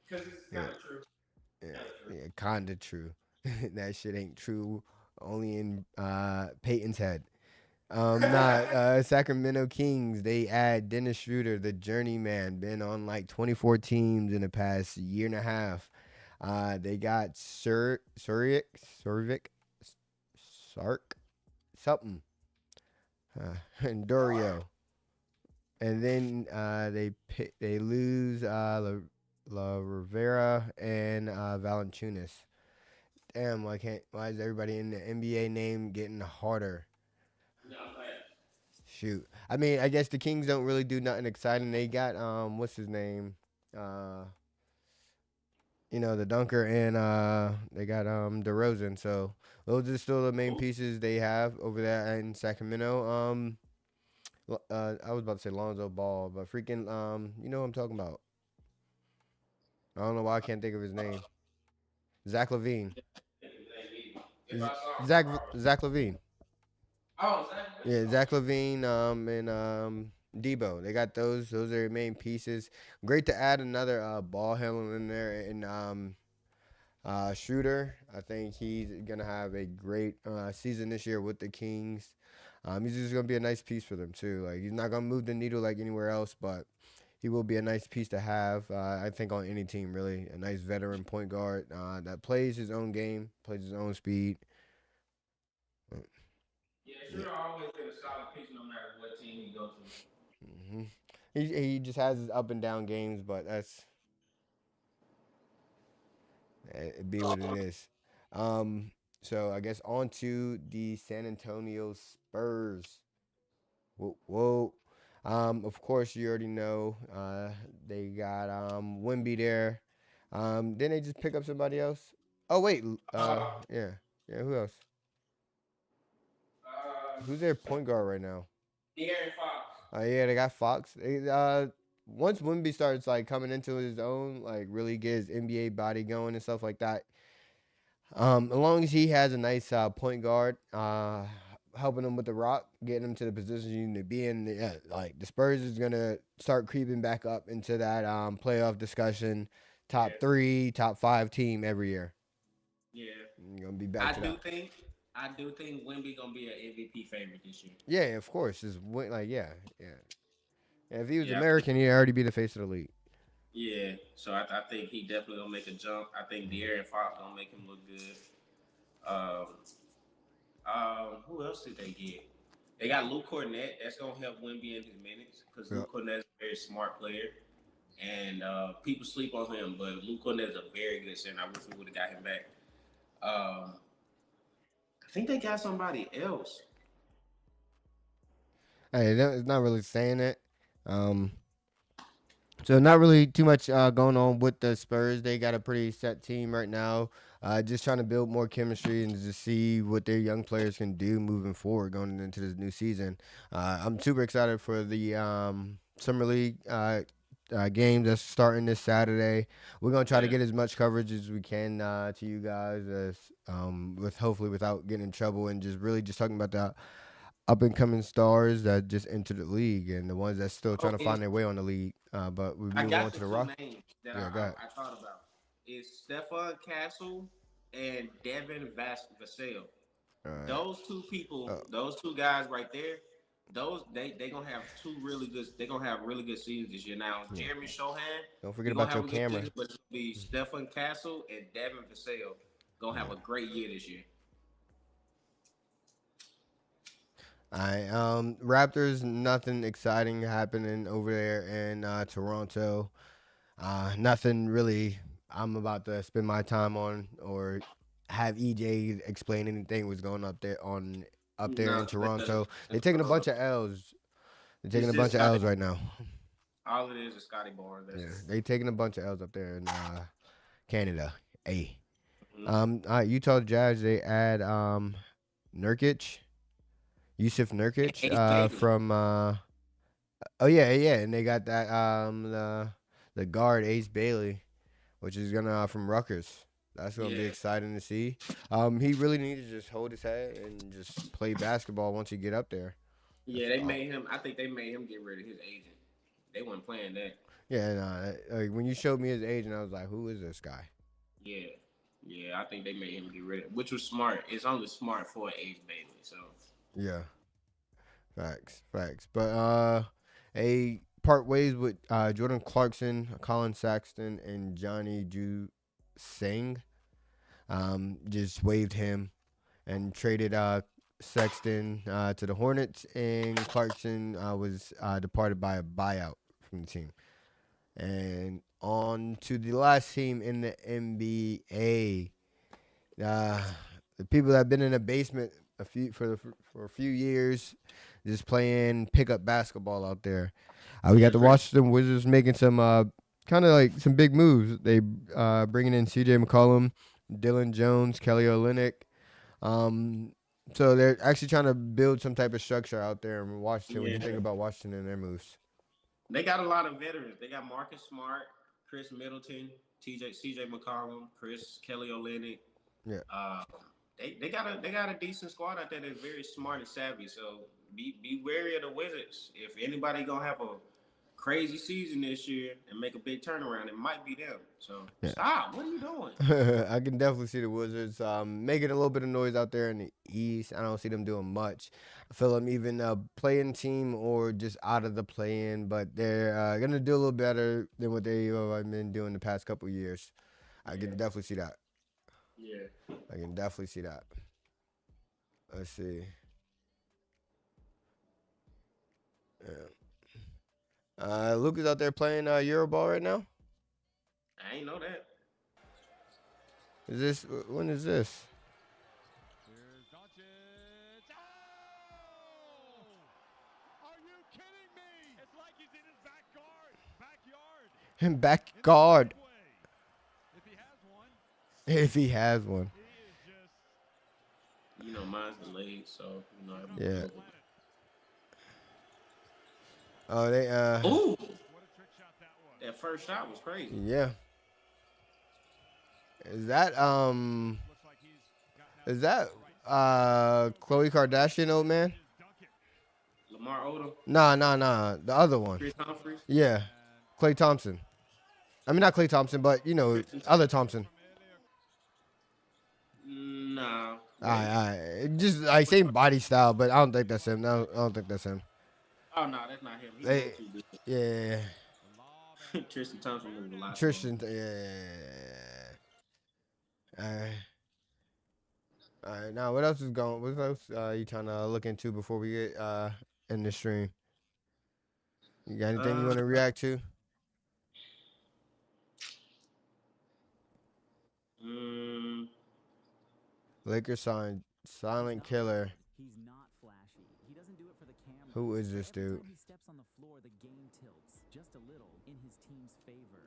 because it's Yeah, kind of true. yeah, Kind of true. yeah, kinda true. That shit ain't true. Only in Peyton's head. Sacramento Kings. They add Dennis Schroeder, the journeyman, been on like 24 teams in the past year and a half. They got Survik, Sark, something, and Dorio, and then they lose La Rivera and Valanciunas. Damn, why is everybody in the NBA name getting harder? No, man. Shoot. I mean, I guess the Kings don't really do nothing exciting. They got what's his name? Uh the dunker and they got DeRozan. So those are still the main Who? pieces they have over there in Sacramento. I was about to say Lonzo Ball, but freaking you know what I'm talking about. I don't know why I can't think of his name. Zach Levine. If I saw him, I Zach probably. Zach Levine. Oh, Zach. Yeah, Zach Okay. Levine and Debo. They got those. Those are their main pieces. Great to add another ball handler in there and Schroeder. I think he's gonna have a great season this year with the Kings. He's just gonna be a nice piece for them too. Like he's not gonna move the needle like anywhere else, but he will be a nice piece to have. I think on any team really, a nice veteran point guard that plays his own game, plays his own speed. Yeah, Yeah. sure. Always been a solid piece, no matter what team you go to. hmm he just has his up and down games, but that's it be what it is. Um, so I guess on to the San Antonio Spurs. Whoa, whoa. Of course, you already know they got Wimby there. Didn't they just pick up somebody else? Oh wait, Uh, yeah, yeah. Who else? uh, Who's their point guard right now? De'Aaron Fox. Yeah, they got Fox. Once Wimby starts like coming into his own, like really get his NBA body going and stuff like that, as long as he has a nice point guard, helping him with the rock, getting him to the position you need to be in, yeah, like the Spurs is gonna start creeping back up into that playoff discussion, top Yeah, three, top five team every year. yeah. You're gonna be back I to do that. think, I do think Wemby gonna be an MVP favorite this year. Yeah, of course. Like yeah, yeah. Yeah, if he was Yeah, I think. American, he'd already be the face of the league. Yeah, so I think he definitely gonna make a jump. I think De'Aaron Fox gonna make him look good. Um, who else did they get? They got Luke Cornett. That's gonna help Wemby in his minutes because Yeah. Luke Cornett's a very smart player, and people sleep on him. But Luke Cornett's a very good center. I wish we would have got him back. Um, I think they got somebody else. Hey, it's not really saying it. Um, So not really too much going on with the Spurs. They got a pretty set team right now. Just trying to build more chemistry and just see what their young players can do moving forward going into this new season. I'm super excited for the summer league game that's starting this Saturday. We're gonna try to Yeah. get as much coverage as we can to you guys, as with hopefully without getting in trouble and just really just talking about the up and coming stars that just entered the league and the ones that's still Oh, trying to is find their way on the league. But we I move on got to the the two rock. names that Yeah, go ahead. I thought about. It's Stefan Castle and Devin Vassell. All right. Those two people, Oh, those two guys right there, those they gonna have two really good. They gonna have really good seasons this year. Now yeah. Jeremy Shohan, Don't forget he gonna about have your a good camera. season, but it's gonna be Stefan Castle and Devin Vassell gonna have a great year this year. All right. Raptors. Nothing exciting happening over there in Toronto. Nothing really. I'm about to spend my time on or have EJ explain anything was going up there in No, because Toronto. They're taking a bunch of L's. They're taking it's a just bunch of Scotty. L's right now. All it is Scotty Barnes. That's Yeah, it. they taking a bunch of L's up there in Canada. Hey, Mhm. Utah Jazz. They add Nurkic, Yusuf And Nurkic Ace Bailey. from oh yeah, yeah, and they got that the guard Ace Bailey, which is gonna from Rutgers. That's gonna be Yeah, exciting to see. He really needs to just hold his head and just play basketball once he get up there. yeah. That's They all. made him. I think they made him get rid of his agent. They weren't playing that. Yeah, nah, like when you showed me his age, and I was like, who is this guy? Yeah, yeah. I think they made him get rid of, which was smart. It's only smart for Ace Bailey. So Yeah, facts, facts. But a part ways with Jordan Clarkson, Colin Saxton, and Johnny Ju Singh. Just waived him and traded Sexton to the Hornets, and Clarkson was departed by a buyout from the team. And on to the last team in the NBA, uh, the people that have been in the basement for a few years, just playing pickup basketball out there. We yeah, got the pretty. Washington Wizards making some kind of like some big moves. They bringing in C.J. McCollum, Dylan Jones, Kelly Olynyk. Um, so they're actually trying to build some type of structure out there in Washington. What do you think Yeah, about Washington and their moves? they got a lot of veterans. They got Marcus Smart, Chris Middleton. CJ McCollum, Chris Kelly Olynyk. Yeah. Uh, they got a decent squad out there that's very smart and savvy. So be wary of the Wizards. If anybody gonna have a crazy season this year and make a big turnaround, it might be them. So Yeah. stop. What are you doing? I can definitely see the Wizards making a little bit of noise out there in the East. I don't see them doing much. I feel them even playing team or just out of the play-in, but they're gonna do a little better than what they have been doing the past couple years. I Yeah. can definitely see that. Yeah. I can definitely see that. Let's see. Yeah. Luke is out there playing Euroball right now. I ain't know that. Is this when is this? Here's Doncic. Oh! Are you kidding me? It's like he's in his backyard. Him back guard If he has one, if he has one. he is just You know, mine's delayed, so you know. Yeah. Oh, they Ooh, what a trick shot that was. that first shot was crazy. yeah. Is that Looks like he's gotten out is that right. Khloe Kardashian old man? Is Duncan. Lamar Odom, Nah. The other one. Chris Humphries, Yeah. Klay Thompson. I mean not Klay Thompson, but you know, other Thompson. nah. Just like same body style, but I don't think that's him. No, I don't think that's him. Oh no, that's not him. He They, moved too big. yeah. Tristan Thompson moved a lot. Tristan, yeah. All right. Now, what else is going? What else you trying to look into before we get in the stream? You got anything you want to react to? Lakers signed Silent Killer. He's not flashy. He doesn't do it for the camera. Who is this Every dude? time he steps on the floor, the game tilts just a little in his team's favor.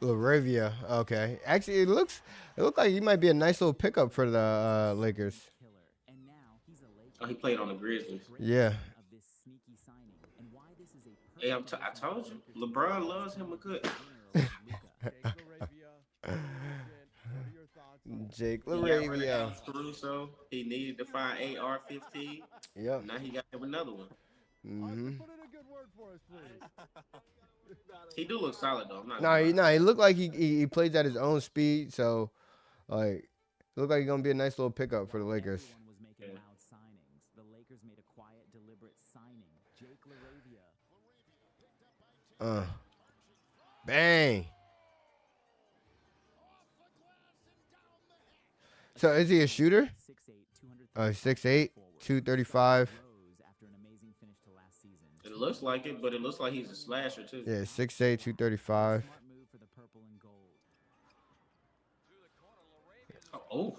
Laravia. Okay. Actually, it looks like he might be a nice little pickup for the Lakers. Killer. And now he's a Laker. Oh, he played on the Grizzlies. Yeah. Of this sneaky signing and why this is a Hey, I told you, LeBron loves him a good. Jake He got rid of Laravia. Alex Caruso. He needed to find AR-15. Yep. Now he got him another one. Mm-hmm. Put in a good word for us, please. He do look solid though. I'm not No, gonna lie. he looked like he plays at his own speed, so like look like he's gonna be a nice little pickup for the Lakers. Everyone was making Yeah. loud signings. The Lakers made a quiet, deliberate signing. Jake LaRavia. Bang. So is he a shooter? 6'8", 6'8", 235. rose after an amazing finish to last season. It looks like it, but it looks like he's a slasher too. Yeah, 6'8", 235. Smart move for the purple and gold. Oh.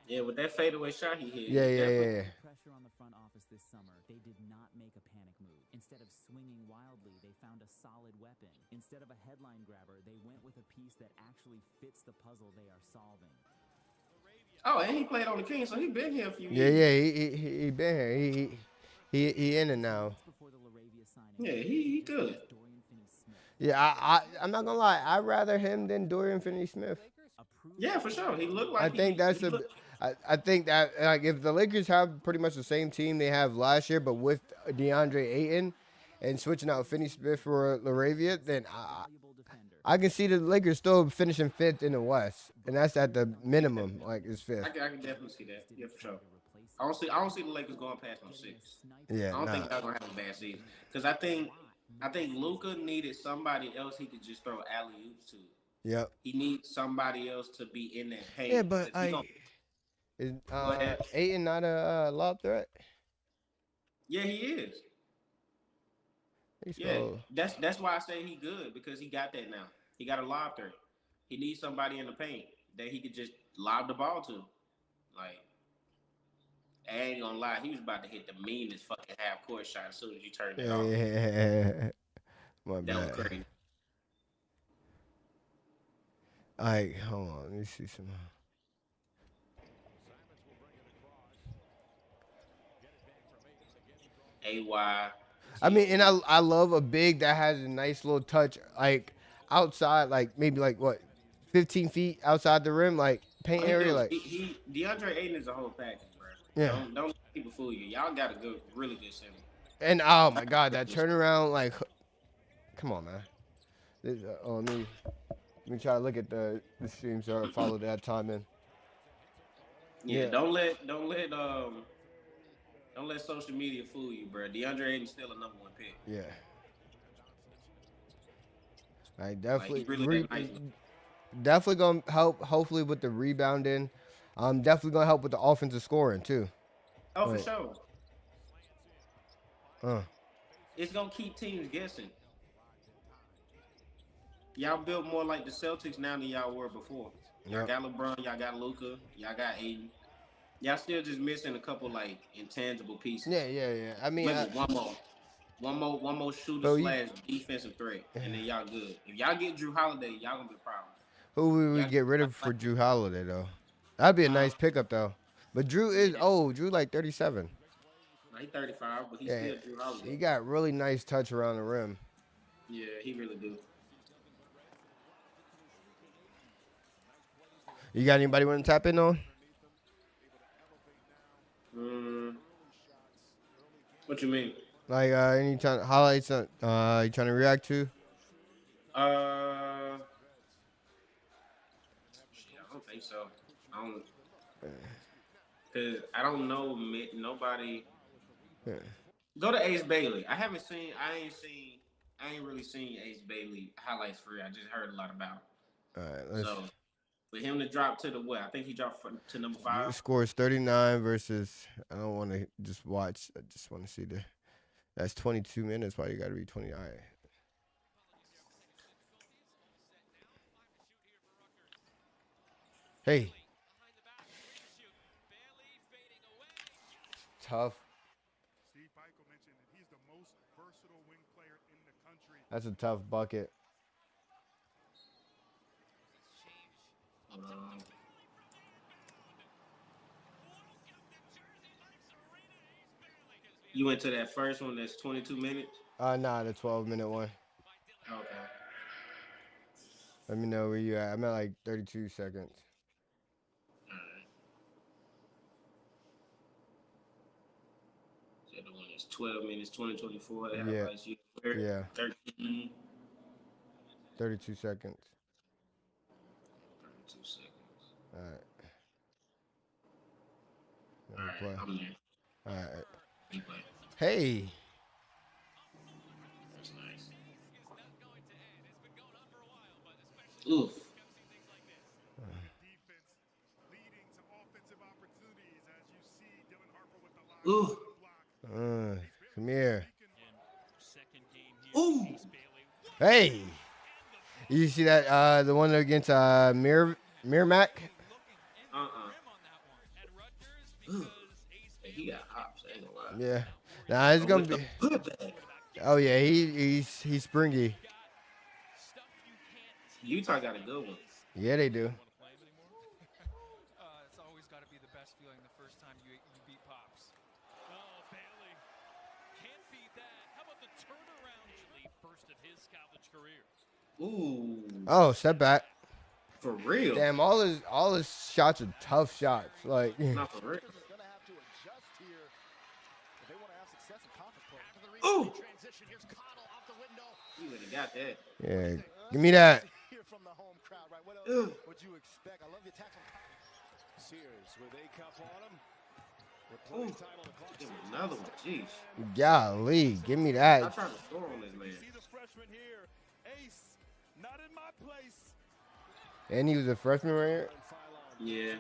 Yeah, with that fadeaway shot he hit. Yeah. Pressure on the front office this summer. They did not make a panic move. Instead of swinging wildly, they found a solid weapon. Instead of a headline grabber, they went with a piece that actually fits the puzzle they are solving. Oh, and he played on the Kings, so he been here a few Yeah, years. he been here. He in it now. Before the LaRavia signing, Yeah, he good. Dorian Finney-Smith. Yeah, I'm not gonna lie. I'd rather him than Dorian Finney-Smith. Yeah, for sure. He looked like I think that's a. I think that like if the Lakers have pretty much the same team they have last year, but with DeAndre Ayton and switching out Finney-Smith for LaRavia, then Valuable defender. I can see the Lakers still finishing fifth in the West, and that's at the minimum, like it's fifth. I can definitely see that. Yeah, for sure. I don't see the Lakers going past no 6. Yeah, I don't think nah. they're gonna have a bad season. Because I think Luka needed somebody else he could just throw alley oops to. Yep. He needs somebody else to be in that paint. Yeah, but He gon- is ahead. Ayton not a lob threat? yeah, he is. He's Yeah, so- that's why I say he good because he got that now. He got a lob threat. He needs somebody in the paint that he could just lob the ball to. Like, I ain't gonna lie, he was about to hit the meanest fucking half court shot as soon as you turned it off. Yeah. My That was bad. crazy. Alright, hold on. Let me see some. AY, I mean, and I love a big that has a nice little touch, like outside, like maybe like what, 15 feet outside the rim, like paint Oh, he area, do. like He DeAndre Ayton is a whole package, bro. yeah. Don't let people fool you. Y'all got a good, really good center. And oh my God, Really that good center. turnaround, like, come on, man. Oh, let me try to look at the stream so I follow that time in. Yeah, Yeah, don't let social media fool you, bro. DeAndre Ayton's still a #1 pick. yeah. I Like he really that nice. definitely gonna help. Hopefully with the rebounding, definitely gonna help with the offensive scoring too. Oh, for Like, sure. uh, It's gonna keep teams guessing. Y'all built more like the Celtics now than y'all were before. Y'all yeah, got LeBron, y'all got Luca, y'all got Aiden. Y'all still just missing a couple like intangible pieces. yeah. I mean, Maybe one more shooter bro, you, slash defensive threat, and then y'all good. If y'all get Drew Holiday, y'all gonna be a problem. who would we Y'all get rid of for Drew Holiday though? That'd be a uh, nice pickup though. But Drew is yeah, old. Drew like 37. he 35, but he's Yeah, still Drew he Holiday. got really nice touch around the rim. Yeah, he really do. You got anybody want to tap in on? Mm, what you mean? Like any highlights you trying to react to? Uh, shit, I don't think so. I don't, cause I don't know nobody. Yeah. Go to Ace Bailey. I ain't really seen Ace Bailey highlights for it. I just heard a lot about it. All right, let's. So for him to drop to the what? I think he dropped to number 5. Scores 39 versus. I don't want to just watch. I just want to see the. That's 22 minutes. Why you got to be 20? All right. Hey, tough. Steve Michael mentioned that he's the most versatile wing player in the country. That's a tough bucket. You went to that first one that's 22 minutes? Nah, the 12-minute one. Okay. Let me know where you at. I'm at like 32 seconds. Alright. The other one is 12 minutes, 2024. Yeah, yeah. 13. 32 seconds. 32 seconds. All right. Let me Alright, play. I'm there. All right. You play. Hey. That's nice. Oof. Defense leading to offensive opportunities as you see Dylan Harper with the line Ooh. block. Come here. Ooh. Hey. You see that the one against Miramac? Ooh. Hey, he got hops. I ain't gonna lie. Yeah. Nah, it's gonna With the be. putback. Oh yeah, he's springy. Utah got a good one. Yeah, they do. It's always got to be the best feeling the first time you beat Pops. Oh, Bailey can't beat that. How about the turnaround? Actually, first of his college career. Ooh. Oh, step back. For real. Damn, all his shots are tough shots. Like, Not for real. Gonna have to adjust here if they want to have success in conference play. Ooh. Transition. Here's Connell off the window. You would have got that. yeah, give me that. Here from the home crowd, right? What else Ugh. would you expect? I love the attack from Sears with a cuff on him. With Ooh. plenty of time on the clock. Give me another one. Jeez. Golly, give me I'm that. trying to score on this man. See the freshman here. Ace, not in my place. And he was a freshman right here. Yeah.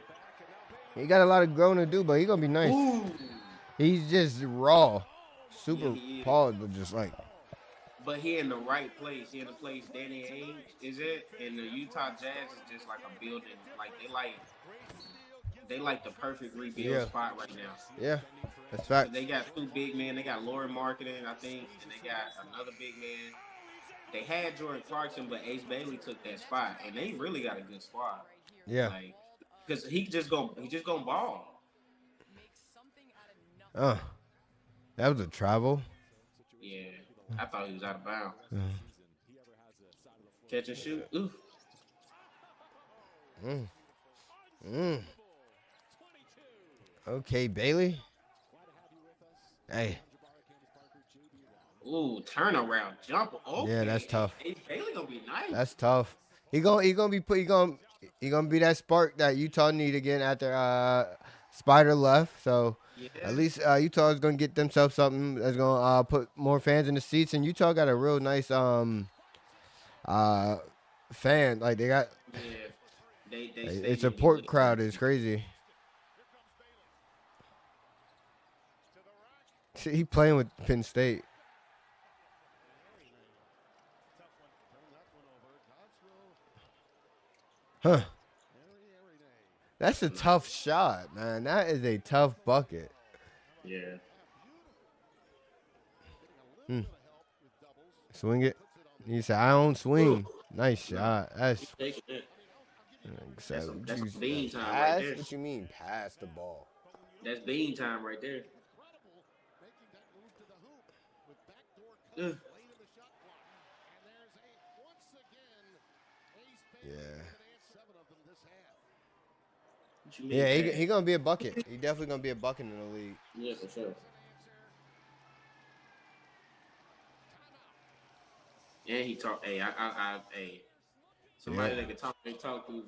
He got a lot of growing to do, but he gonna be nice. Ooh. He's just raw, super Yeah, he is. paused, but just like. But he in the right place. He in the place Danny Ainge is it, and the Utah Jazz is just like a building. Like they like the perfect rebuild Yeah. spot right now. Yeah, that's fact. They got 2 big men. They got Lauren Marketing, I think, and they got another big man. They had Jordan Clarkson, but Ace Bailey took that spot, and they really got a good squad. Yeah. Like, because he just gonna ball. That was a travel. Yeah, I thought he was out of bounds. Uh, Catch and shoot. Oof. mm. Okay, Bailey. Hey, Ooh, turnaround jumper. yeah, Okay, that's tough. hey, Bailey gonna be nice. That's tough. He gonna be put. He gonna be that spark that Utah need again after Spider left. So Yeah, at least Utah is gonna get themselves something that's gonna put more fans in the seats. And Utah got a real nice uh fan. Like they got yeah. They its stadium be support lit. crowd is crazy. See, he playing with Penn State. Huh. That's a tough shot, man. That is a tough bucket. Yeah. Swing it. He said, I don't Ooh, swing. Nice no, shot. That's he's taking it. like, That's so some would that's you some bean time right pass? there. What you mean pass the ball? That's bean time right there. Ugh. Yeah. What you mean Yeah, he pass? gonna be a bucket. He definitely gonna be a bucket in the league. Yeah, for sure. And he talk. Hey. Yeah. Somebody that can talk. They talk through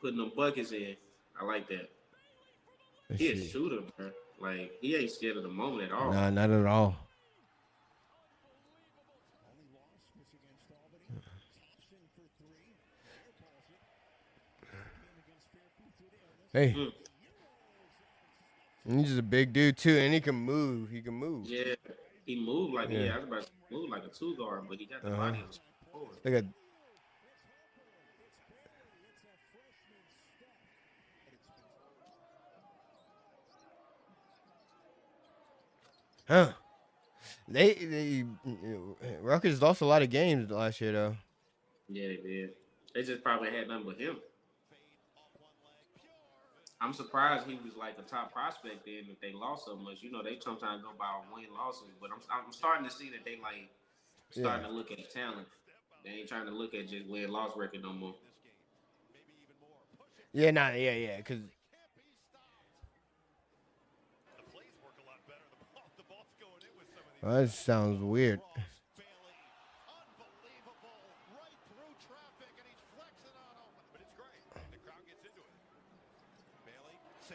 putting them buckets in. I like that. Let's He a see. shooter, bro. Like he ain't scared of the moment at all. Nah, not at all. Hey, Mm. he's just a big dude too, and he can move. He can move. Yeah, he moved like Yeah. I was about to move like a two guard, but he got the Uh huh. body of a forward. Look at. Huh. They Rutgers lost a lot of games last year though. Yeah, they did. They just probably had nothing but him. I'm surprised he was like a top prospect then if they lost so much. You know, they sometimes go by win losses, but I'm starting to see that they like Yeah. starting to look at talent. They ain't trying to look at just win loss record no more. Yeah. Nah. Yeah. Yeah. Cause that sounds weird.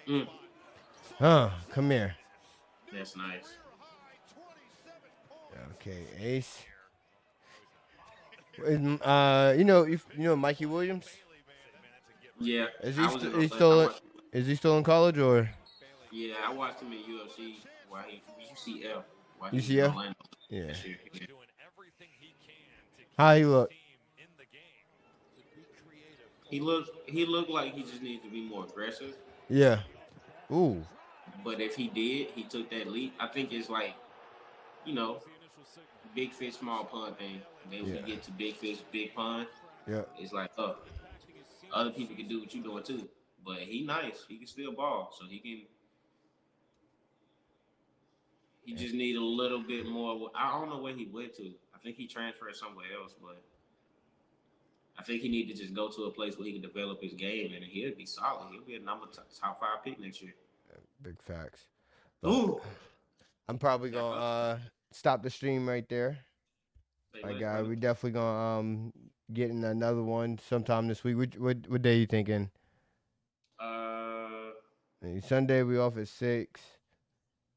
Mm, Huh. Come here. that's nice. Okay, Ace. You know Mikey Williams. Yeah, Is I was in he I still watched. is he still in college or Yeah, I watched him in UFC while he UCF while he was in UCF? Orlando Yeah. last year. Yeah. Doing everything he can to keep How he his look? team in the game. He looked like he just needs to be more aggressive. Yeah. Ooh. But if he did, he took that leap. I think it's like, you know, big fish, small pond thing. And then when Yeah. you get to big fish, big pond, Yeah. it's like, other people can do what you're doing too. But he nice. He can still ball. So he can he just need a little bit more. I don't know where he went to. I think he transferred somewhere else, but I think he need to just go to a place where he can develop his game and he'll be solid. He'll be a top five pick next year. Big facts. But Ooh. I'm probably Got gonna up. stop the stream right there. Say My less, guy, brother. we definitely gonna get in another one sometime this week. What day you thinking? Uh, Sunday we off at 6.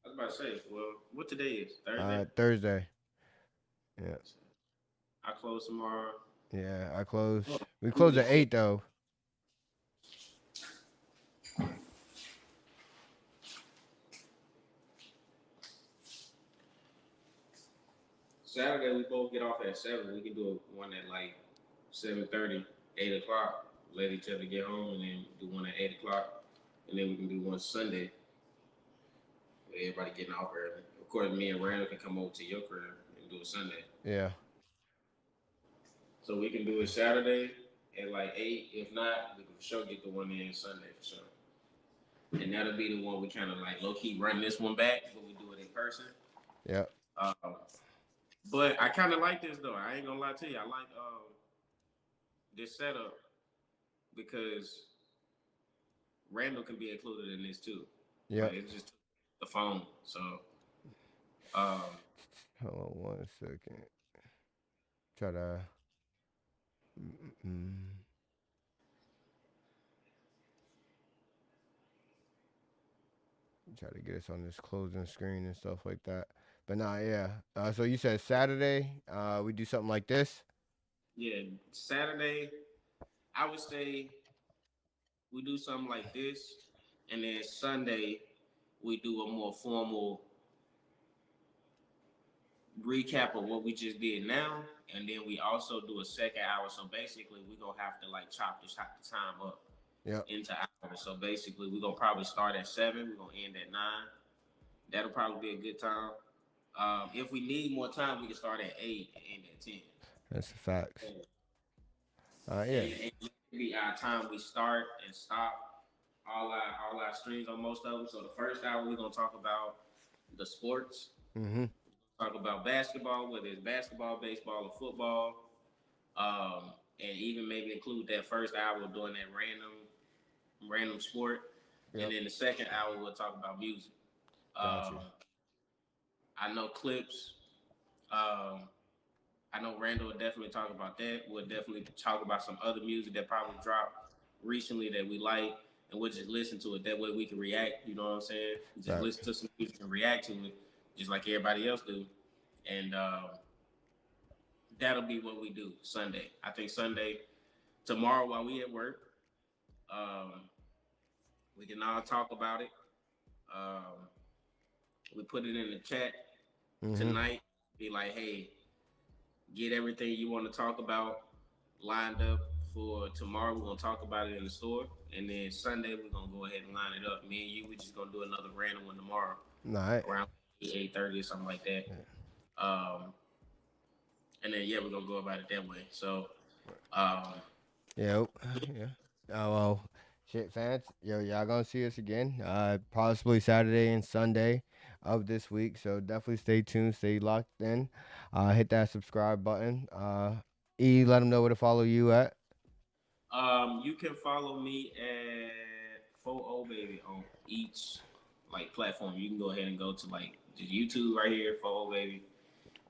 I was about to say, well, what today is? Thursday? Thursday. Yeah. I close tomorrow. Yeah, I close. Oh, We close holy at shit. 8 though. Saturday we both get off at 7. We can do one at like 7:30, 8 o'clock. Let each other get home and then do one at 8 o'clock. And then we can do one Sunday with everybody getting off early. Of course, me and Randall can come over to your crib and do a Sunday. Yeah. So we can do it Saturday at like 8. If not, we can for sure get the one in Sunday for sure. And that'll be the one we kind of like low key run this one back, but we do it in person. Yeah. Um, But I kind of like this though. I ain't gonna lie to you. I like this setup because Randall can be included in this too. Like Yep. it's just the phone. So um, Hold on 1 second. Try to. Mm, try to get us on this closing screen and stuff like that. But nah, yeah. So you said Saturday, we do something like this. yeah, Saturday I would say we do something like this, and then Sunday we do a more formal recap of what we just did now, and then we also do a second hour. So basically, we're gonna have to like chop the time up Yep. into hours. So basically, we're gonna probably start at 7. We're gonna end at 9. That'll probably be a good time. If we need more time, we can start at 8 and end at 10. That's the facts. And, Yeah. and be our time we start and stop all our streams on most of them. So the first hour we're gonna talk about the sports. Mm-hmm. Talk about basketball, whether it's basketball, baseball, or football, and even maybe include that first hour doing that random sport, Yep. and then the second hour we'll talk about music. Got you. I know clips. Um, I know Randall will definitely talk about that. We'll definitely talk about some other music that probably dropped recently that we like, and we'll just listen to it. That way we can react. You know what I'm saying? Just Right. listen to some music and react to it, just like everybody else do. And that'll be what we do Sunday. I think Sunday, tomorrow while we at work, um, we can all talk about it. Um, we put it in the chat Mm-hmm. tonight. Be like, hey, get everything you want to talk about lined up for tomorrow. We're gonna talk about it in the store, and then Sunday we're gonna go ahead and line it up. Me and you, we're just gonna do another random one tomorrow All right. around 8:30 or something like that. Um, and then yeah, we're gonna go about it that way. So Yep. Yeah. Oh well, shit, fans. Yo, y'all gonna see us again. Possibly Saturday and Sunday of this week. So definitely stay tuned. Stay locked in. Hit that subscribe button. Let them know where to follow you at. You can follow me at 4 Baby on each like platform. You can go ahead and go to like just YouTube right here, 4 Baby,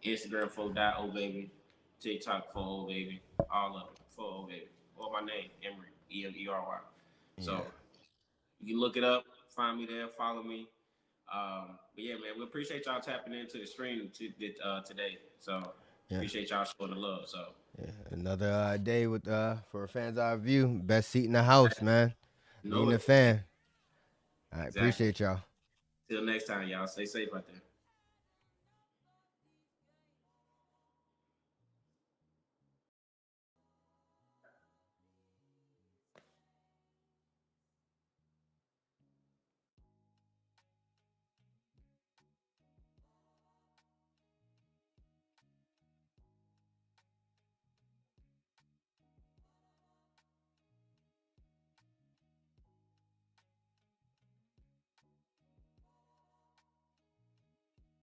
Instagram 4 Baby, TikTok 4 Baby, all of them 4 Baby, or my name Emery Emery. So Yeah. you can look it up, find me there, follow me. But yeah, man, we appreciate y'all tapping into the stream today. So Yeah. appreciate y'all showing the love. So Yeah. Another day with for fans eye view. Best seat in the house, man. know Being a it fan. I exactly. appreciate y'all. Till next time, y'all. Stay safe out there.